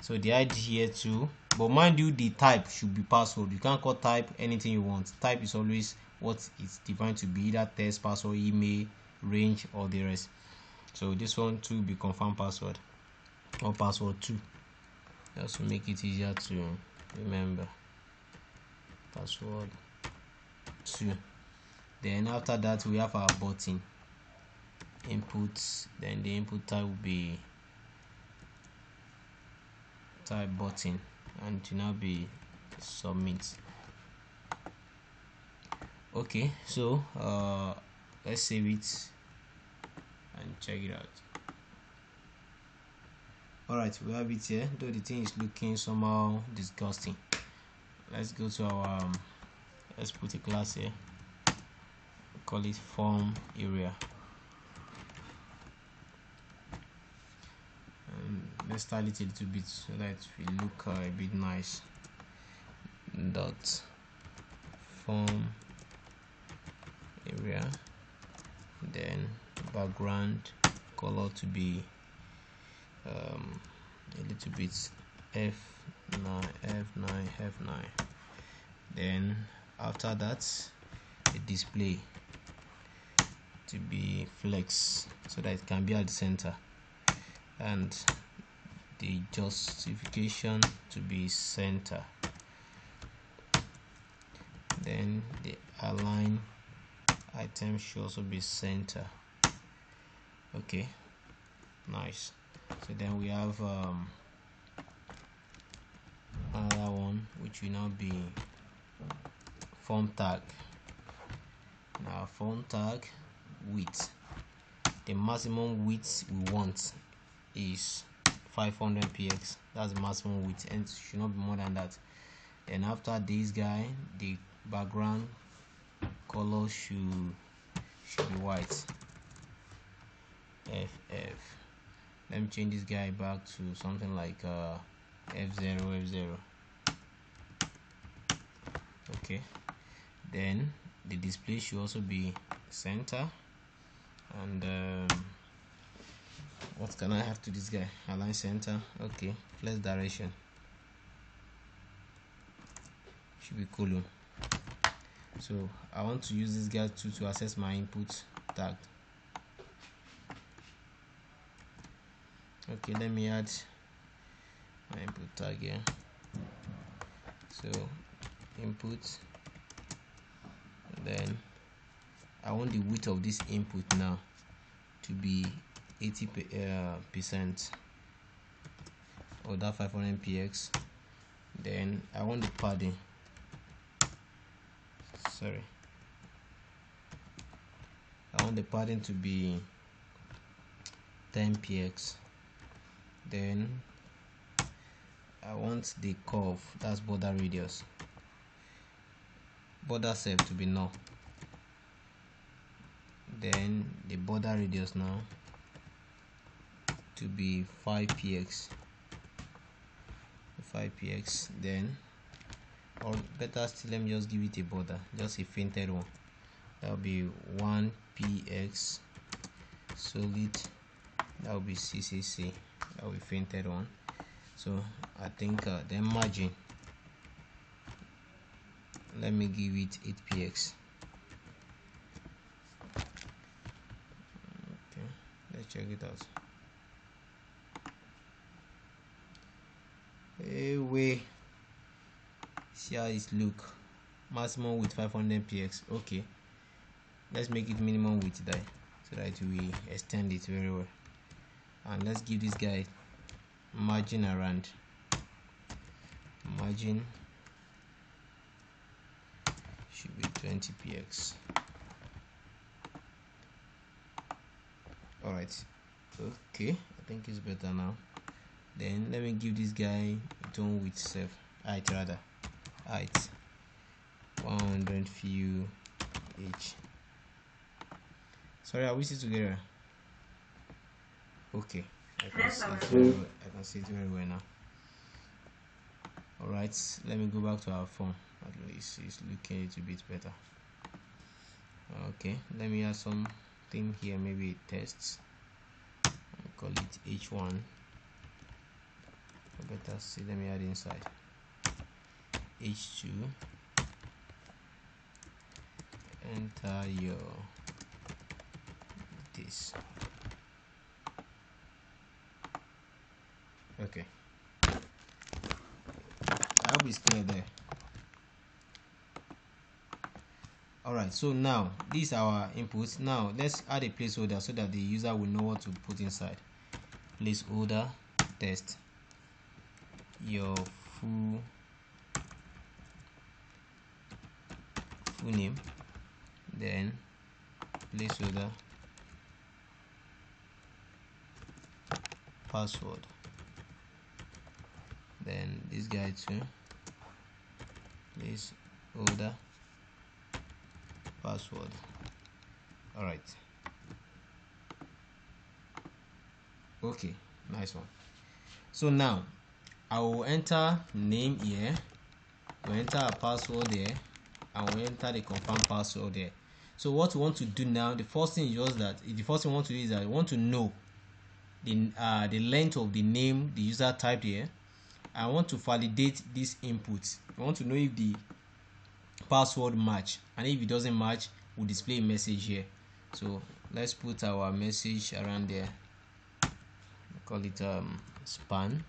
So the ID here too, but mind you, the type should be password. You can't call type anything you want. Type is always what it's defined to be, either text, password, email, range, or the rest. So this one too be confirm password or password 2, just to make it easier to remember. Password 2. Then after that we have our button inputs. Then the input type will be type button, and to now be submit. Okay, so let's save it and check it out. Alright, we have it here, though the thing is looking somehow disgusting. Let's go to our let's put a class here, call it form area, and let's style it a little bit so that it will look a bit nice. Dot form area, then background color to be a little bit F9. Then after that, the display to be flex so that it can be at the center, and the justification to be center. Then the align item should also be center. Okay, nice. So then we have another one which will now be form tag. Now form tag width, the maximum width we want is 500 px. That's the maximum width, and it should not be more than that. And after this guy, the background color should be white. FF. Let me change this guy back to something like F0. Okay, then the display should also be center, and what can I have to this guy? Align center. Okay, flex direction should be colon. So I want to use this guy to access my input tag. Okay, let me add my input tag here. So input, then I want the width of this input now to be 80% or that 500 px. Then I want the padding, I want the padding to be 10 px. Then I want the curve, that's border radius, border set to be null. Then the border radius now to be 5 px. Then, or better still, let me just give it a border, just a fainted one. That will be 1 px solid. That will be CCC. That will be fainted one. So I think the margin, let me give it 8 px. Okay, let's check it out. Anyway, see how it look. Maximum width 500 px. Okay, let's make it minimum width there so that we extend it very well. And let's give this guy margin around. Margin should be 20 px. Alright, okay, I think it's better now. Then let me give this guy tone width self, height 100 few h. Sorry, are we still together? Okay, I can see it very well now. Alright, let me go back to our form. At least it's looking a little bit better. Okay, let me add something here, maybe tests. I'll call it h1. let's see, let me add inside h2, enter your this. Okay, I hope it's clear there. Alright, so now this is our input. Now let's add a placeholder so that the user will know what to put inside. Placeholder test, your full name, then placeholder password, then this guy too, placeholder password. All right, okay, nice one. So now I will enter name here, we'll enter a password there, and we'll enter the confirm password there. So what we want to do now, the first thing is just that the first thing we want to do is that we want to know the length of the name the user typed here. I want to validate this input. I want to know if the password match, and if it doesn't match, we'll display a message here. So let's put our message around there, call it span,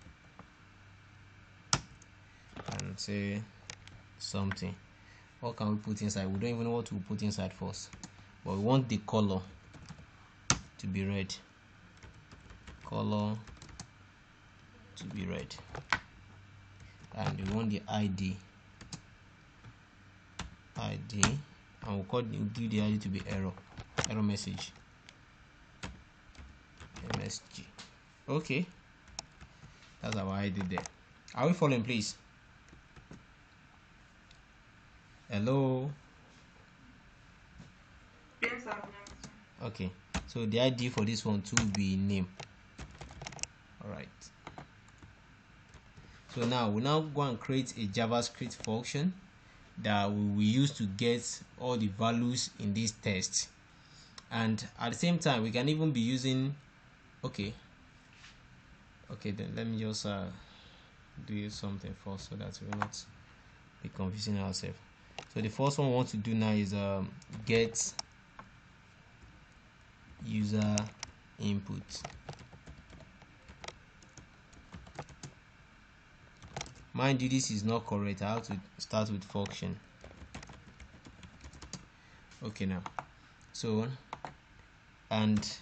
and say something. What can we put inside? We don't even know what to put inside first, but we want the color to be red, color to be red, and we want the ID, and we'll give the ID to be error message, MSG. Okay, that's our ID there. Are we following, please? Hello. Yes, sir. Okay, so the ID for this one too will be name. All right, so now we'll go and create a JavaScript function that we will use to get all the values in this test, and at the same time we can even be using okay, then let me just do something first so that we're not be confusing ourselves. So the first one we want to do now is get user input. Mind you, this is not correct. I have to start with function. Okay, now so, and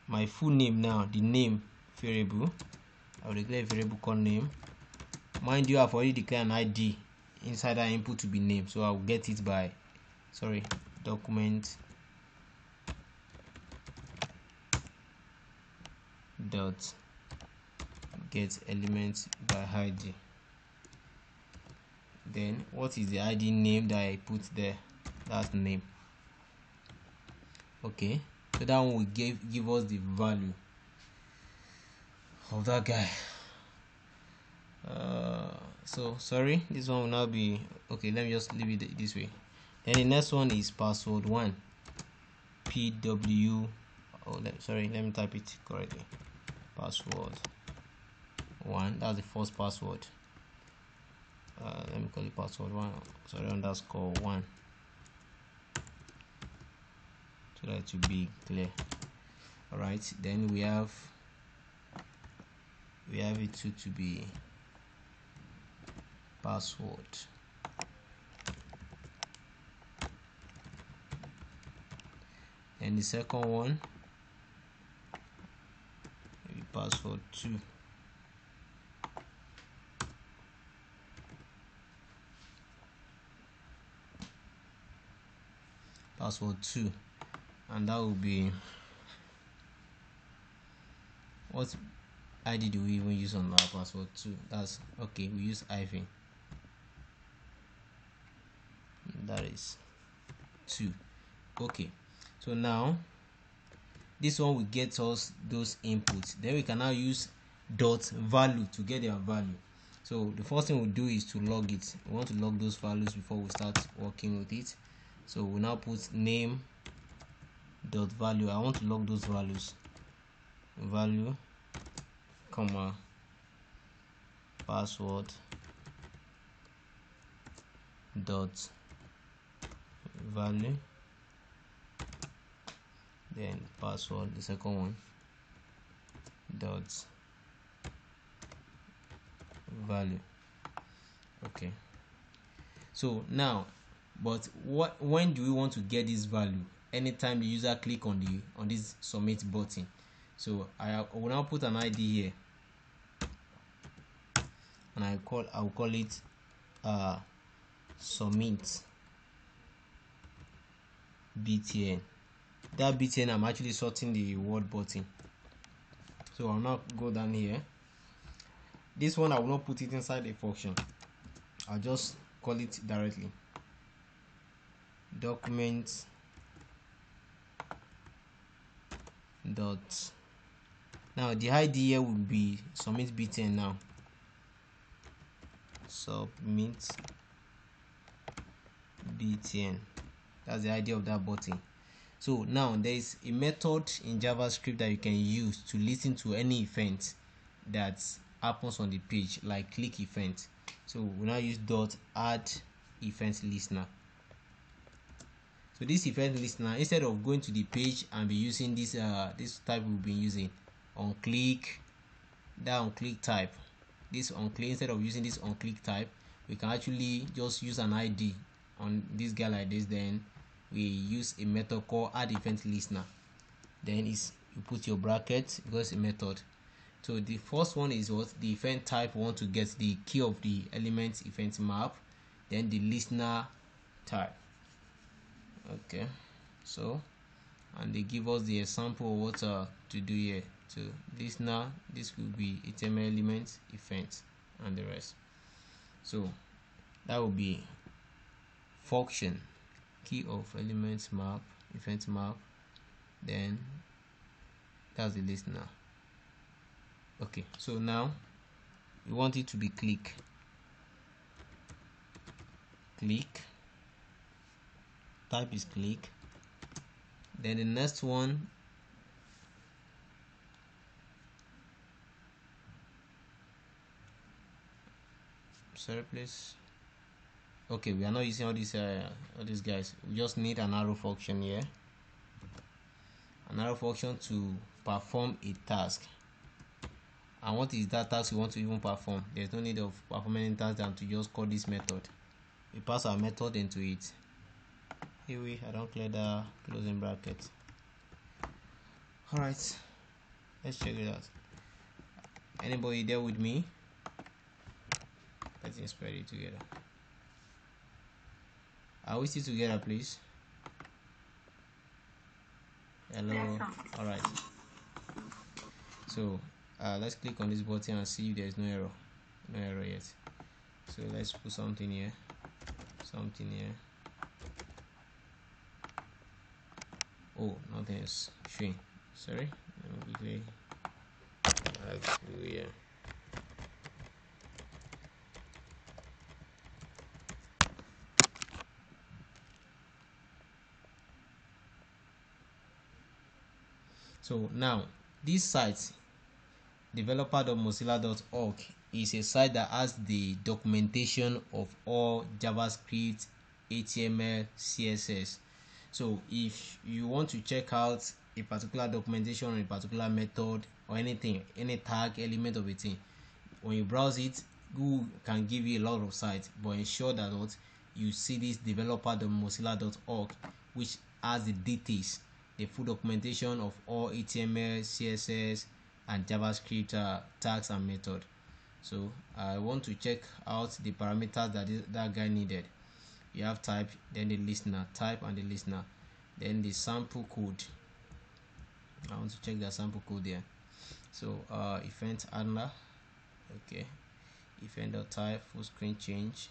my full name now, the name variable, I will declare a variable called name. Mind you, I've already declared an ID inside that input to be name, so I'll get it by document dot get element by ID. Then what is the ID name that I put there? That's name. Okay, so that one will give us the value of that guy. So sorry, this one will now be okay. Let me just leave it this way. Then the next one is password 1, pw. Let me type it correctly. Password 1, that's the first password. Let me call it password 1, underscore 1, so that it will be clear. All right, then we have it to be password. And the second one will be password 2. Password 2, and that will be, what ID do we even use on our password 2? That's okay, we use hyphen, that is 2. Okay, so now this one will get us those inputs. Then we can now use dot value to get their value. So the first thing we'll do is to log it. We want to log those values before we start working with it. So we'll now put name dot value. I want to log those values, value, comma, password dot value, then password, the second one, dot value. Okay, so now, but when do we want to get this value? Anytime the user click on this submit button. So I will now put an ID here, and I'll call it submit btn. That btn, I'm actually sorting the word button. So I'll now go down here. This one I will not put it inside a function, I'll just call it directly document dot. Now the ID here will be submit btn. Now submit btn, that's the ID of that button. So now there is a method in JavaScript that you can use to listen to any event that happens on the page, like click event. So we now use dot add event listener. So this event listener, instead of going to the page and be using this this type we've been using on click, that on click type, this on click, instead of using this on click type, we can actually just use an ID on this guy like this. Then we use a method called add event listener. Then you put your bracket because it's a method. So the first one is what the event type. We want to get the key of the element event map, then the listener type. Okay, so and they give us the example of what to do here. So listener, this will be HTML element, event, and the rest. So that will be function key of element map, event map, then that's the listener. Okay, so now we want it to be click, type is click. Then the next one, sorry please. Okay, we are not using all these guys. We just need an arrow function here, an arrow function to perform a task. And what is that task we want to even perform? There's no need of performing any task than to just call this method. We pass our method into it. Here I don't clear the closing bracket. Alright, let's check it out. Anybody there with me? Let's spread it together. Are we still together, please? Hello. Alright, so let's click on this button and see if there's no error yet. So let's put something here, oh, nothing is showing. Sorry, let me quickly here. So now this site, developer.mozilla.org, is a site that has the documentation of all JavaScript, HTML, CSS. So if you want to check out a particular documentation or a particular method or anything, any tag element of a thing, when you browse it, Google can give you a lot of sites, but ensure that what you see this developer.mozilla.org, which has the details, the full documentation of all HTML, CSS, and JavaScript tags and method. So I want to check out the parameters that guy needed. You have type, then the listener, type and the listener, then the sample code. I want to check the sample code there. So event handler, okay, event.type, full screen change,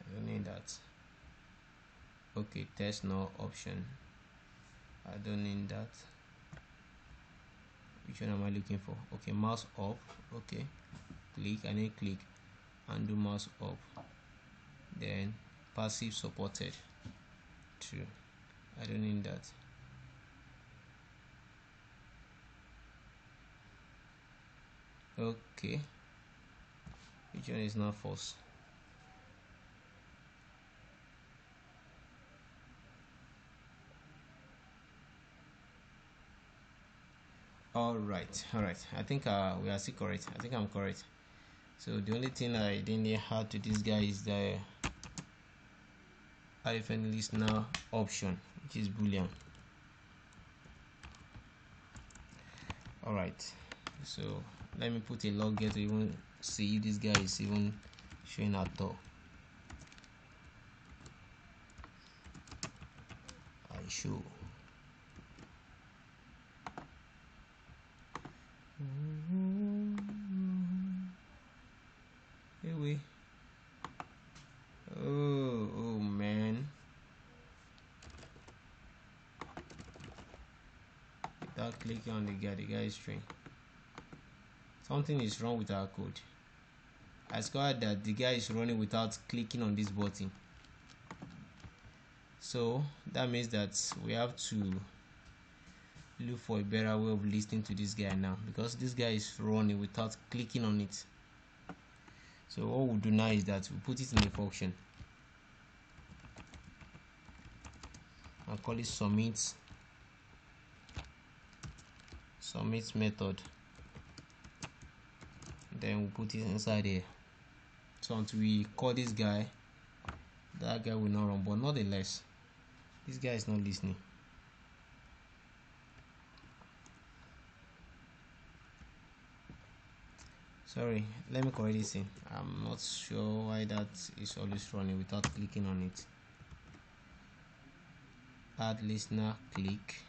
I don't need that. Okay, test no option, I don't need that. Which one am I looking for? Okay, mouse up, okay, click, I need click, and do mouse up, then passive supported, true, I don't need that. Okay, Which one is not false? All right. I think we are still correct. I think I'm correct. So the only thing I didn't add to this guy is the hyphen listener option, which is boolean. All right. So let me put a log here to even see if this guy is even showing at all. I show. Anyway. Oh man. Without clicking on the guy is string. Something is wrong with our code. I discovered that the guy is running without clicking on this button. So that means that we have to look for a better way of listening to this guy now, because this guy is running without clicking on it. So what we'll do now is that we put it in a function. I'll call it submit method. Then we'll put it inside here. So until we call this guy, that guy will not run. But nonetheless, this guy is not listening. Sorry, let me correct this thing. I'm not sure why that is always running without clicking on it. Add listener, click,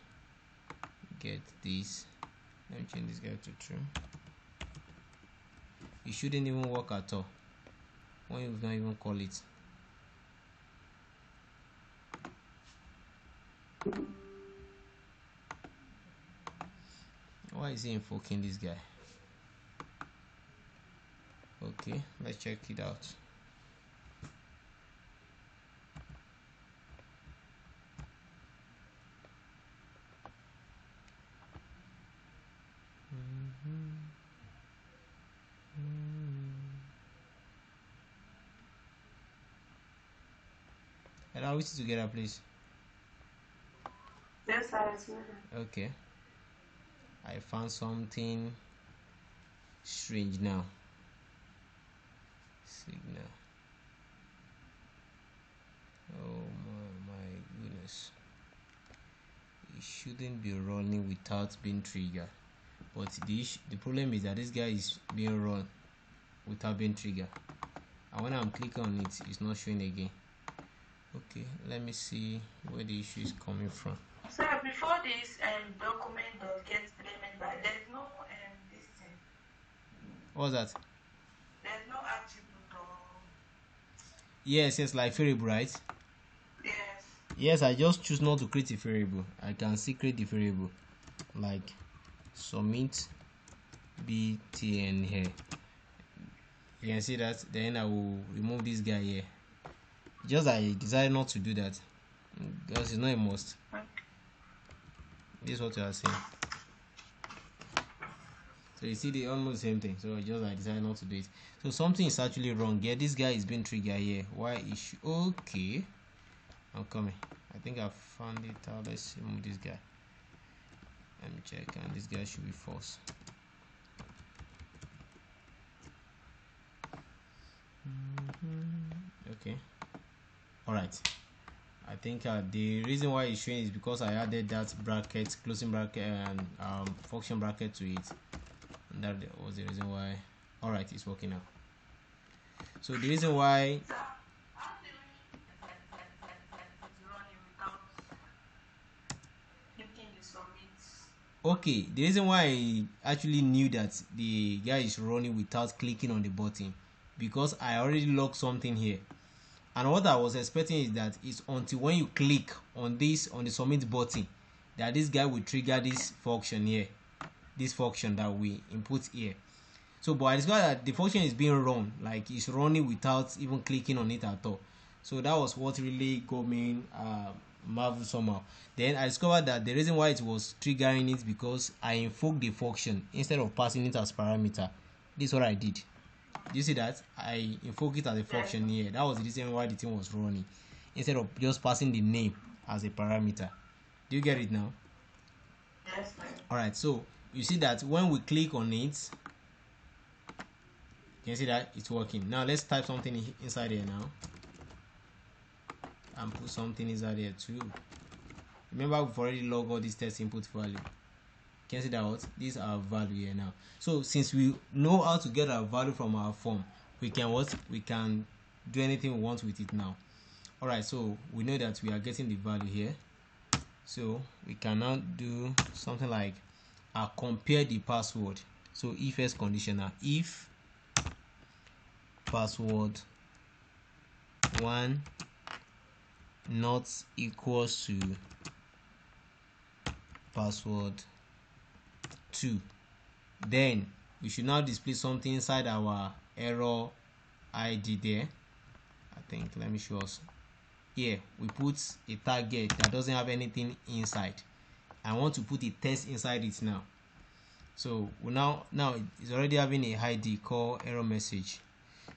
get this. Let me change this guy to true. It shouldn't even work at all when you don't even call it. Why is he invoking this guy? Okay, let's check it out. Allow it together, please. Yes, I see. Okay, I found something strange now. Signal. Oh my goodness. It shouldn't be running without being triggered. But the problem is that this guy is being run without being triggered. And when I'm clicking on it, it's not showing again. Okay, let me see where the issue is coming from. So before this document does get payment by, there's no this thing. What's that? There's no attribute or Yes, like variable, right? Yes, I just choose not to create a variable. I can still create the variable, like submit btn here. You can see that. Then I will remove this guy here. Just I decided not to do that because it's not a must. This is what you are saying. So you see the almost same thing. So I decided not to do it. So something is actually wrong here. This guy is being triggered here. Why is okay? I'm coming. I think I found it out. Let's remove this guy. Let me check, and this guy should be false. Okay. All right. I think the reason why it's showing is because I added that bracket, closing bracket, and function bracket to it, and that was the reason why. All right, it's working now. So the reason why. Okay, the reason why I actually knew that the guy is running without clicking on the button, because I already logged something here. And what I was expecting is that it's until when you click on this, on the submit button, that this guy will trigger this function here, this function that we input here. So but I discovered that the function is being run, like it's running without even clicking on it at all. So that was what really got me marvel somehow. Then I discovered that the reason why it was triggering it because I invoked the function instead of passing it as parameter. This is what I did. Do you see that? I invoke it as a function here. That was the reason why the thing was running, instead of just passing the name as a parameter. Do you get it now? Yes. Alright, so you see that when we click on it, you can see that it's working. Now let's type something inside here now, and put something inside here too. Remember, we've already logged all this test input value. You can see that what these are value here now. So since we know how to get our value from our form, we can do anything we want with it now. Alright, so we know that we are getting the value here, so we can now do something like compare the password. So if else conditional, if password 1 not equals to password 2, then we should now display something inside our error ID there. I think, let me show us here. We put a target that doesn't have anything inside. I want to put a test inside it now. So we now it's already having a ID called error message.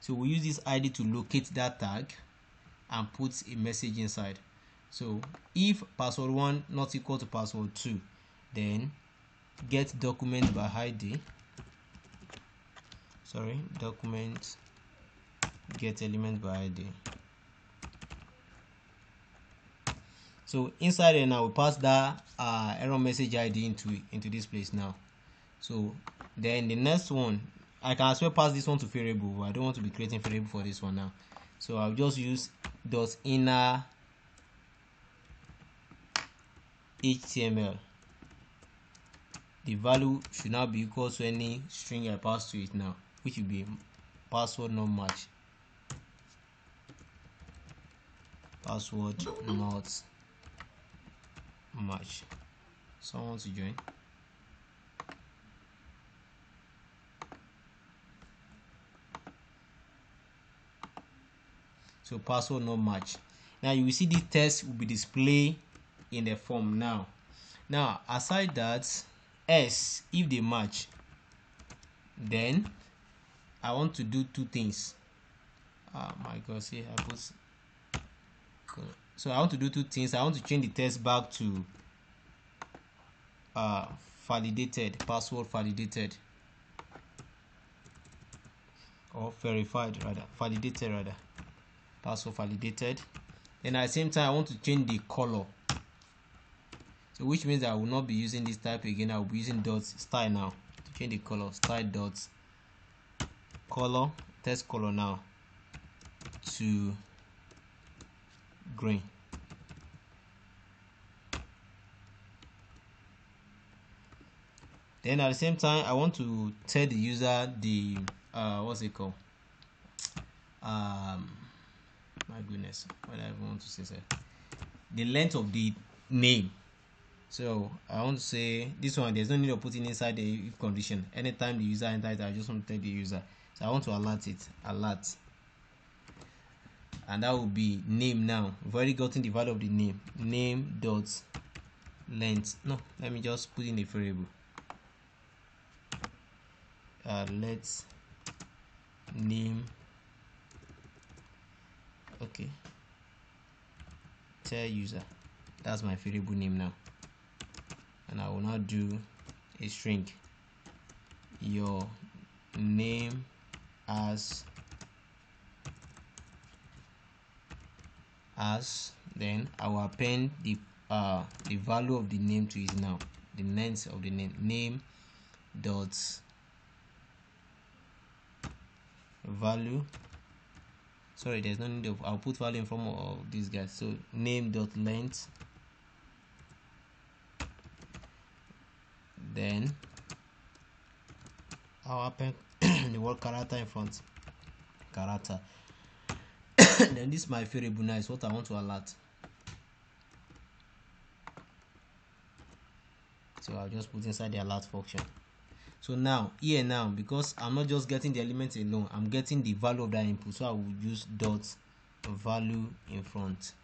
So we use this ID to locate that tag and put a message inside. So if password 1 not equal to password 2, then get document by ID. Document get element by ID. So inside here now we pass that error message ID into this place now. So then the next one, I can as well pass this one to variable, but I don't want to be creating variable for this one now. So I'll just use dot inner HTML. The value should now be equal to any string I pass to it now, which will be password not match. Password not match. Someone wants to join. So password not match. Now you will see the test will be displayed in the form now. Now aside that, else if they match, then I want to do two things. Oh my god, see I put. So I want to do two things. I want to change the test back to validated, password validated, or verified rather, validated rather, password validated. Then at the same time I want to change the color, so which means I will not be using this type again. I will be using dot style now to change the color. Style dot color, test color now to green. Then at the same time I want to tell the user the what's it called, my goodness, what do I want to say, sir? The length of the name. So I want to say this one, there's no need of putting inside the if condition. Anytime the user enters, I just want to tell the user. So I want to alert, and that will be name. Now we've already gotten the value of the name dot length. No, let me just put in a variable. Let's name, okay, tell user, that's my variable name now, and I will now do a string, your name as then I will append the value of the name to it now, the length of the name dot value. Sorry, there's no need of, I'll put value in front of these guys. So name dot length, then I'll append the word character in front, character. Then this is my variable now, is what I want to alert. So I'll just put inside the alert function. So now here now, because I'm not just getting the element alone, I'm getting the value of that input, so I will use dot value in front.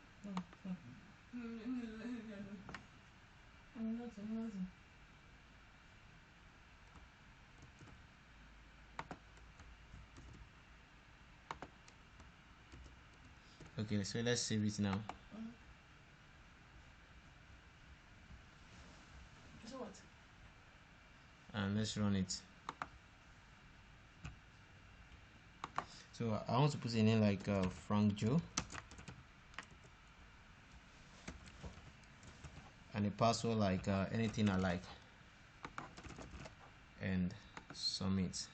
Okay, so let's save it now. So what? And let's run it. So I want to put a name like Frank Joe, and a password like anything I like, and submit.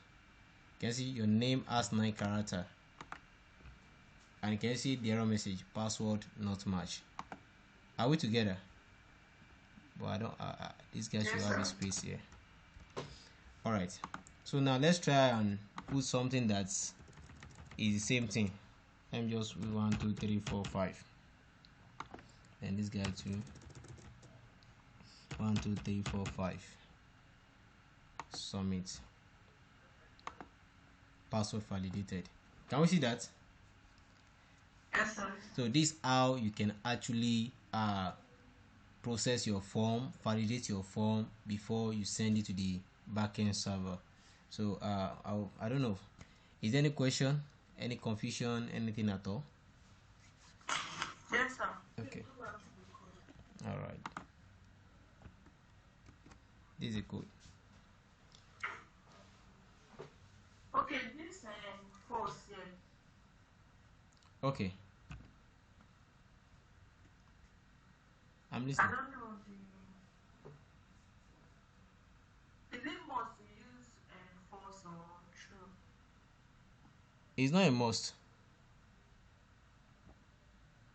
You can see your name has 9 characters, and you can see the error message, password not match. Are we together? But I don't this guy should have a space here. All right, so now let's try and put something that's the same thing. Let me just 1 2 3 4 5, and this guy too. 1 2 3 4 5, submit. Password validated. Can we see that? Yes, sir. So this is how you can actually process your form, validate your form before you send it to the backend server. So I don't know, is there any question, any confusion, anything at all? Yes, sir. Okay, all right, this is a code. Okay, this false here. Okay, I'm I listening. don't know is it must to use false or true? It's not a must.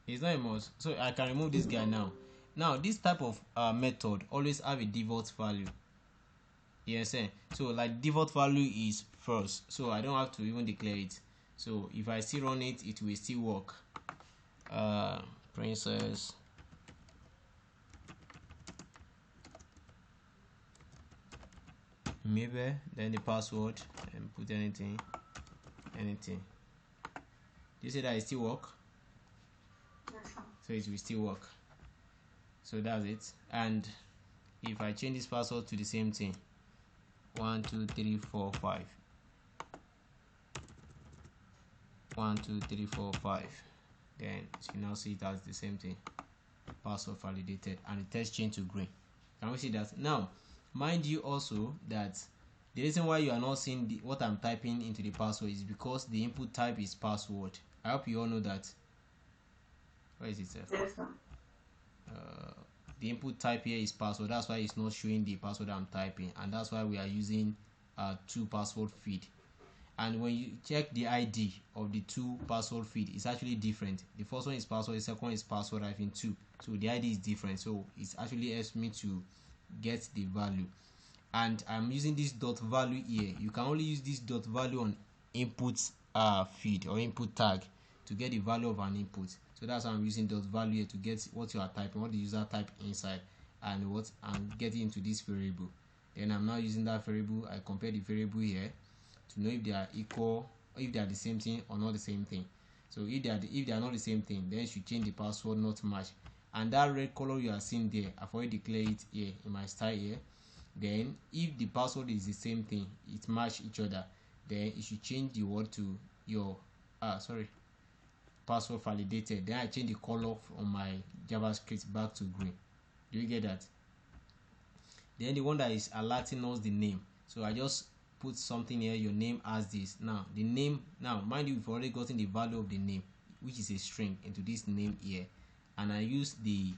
It's not a must. So I can remove this guy now. Now this type of method always have a default value. You understand? So like default value is first, so I don't have to even declare it. So if I still run it, it will still work. Princess maybe, then the password, and put anything. Do you see that it still work? Yes, sir. So it will still work. So that's it. And if I change this password to the same thing, 1 2 3 4 5, 1 2 3 4 5, then you now see it as the same thing. Password validated, and the text changed to green. Can we see that? Now mind you also that the reason why you are not seeing what I'm typing into the password is because the input type is password. I hope you all know that. Where is it, sir? Yes, sir. The input type here is password. That's why it's not showing the password I'm typing, and that's why we are using 2 password feed. And when you check the ID of the 2 password feed, it's actually different. The first one is password, the second one is password -2. So the ID is different. So it's actually helps me to get the value. And I'm using this dot value here. You can only use this dot value on input feed or input tag to get the value of an input. So that's why I'm using dot value here to get what you are typing, what the user type inside, and what I'm getting into this variable. Then I'm now using that variable. I compare the variable here to know if they are equal, or if they are the same thing or not the same thing. So if they are not the same thing, then you should change the password not match. And that red color you are seeing there, I've already declared it here in my style here. Then if the password is the same thing, it match each other, then you should change the word to your password validated. Then I change the color on my JavaScript back to green. Do you get that? Then the one that is alerting us the name, so I just put something here, your name as this. Now the name, now mind you, we've already gotten the value of the name, which is a string, into this name here, and I use the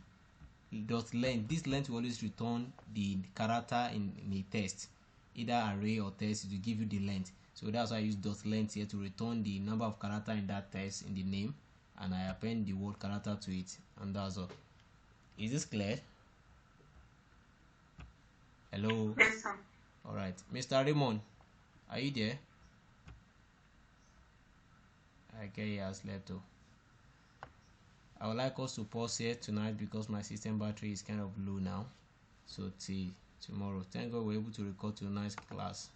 dot length. This length will always return the character in a text, either array or text. It will give you the length. So that's why I use dot length here to return the number of character in that text in the name, and I append the word character to it, and that's all. Is this clear? Hello? Yes, sir. All right, Mr. Raymond, are you there? Okay, he has left. I would like us to pause here tonight because my system battery is kind of low now. So till tomorrow. Thank God we're able to record tonight's class.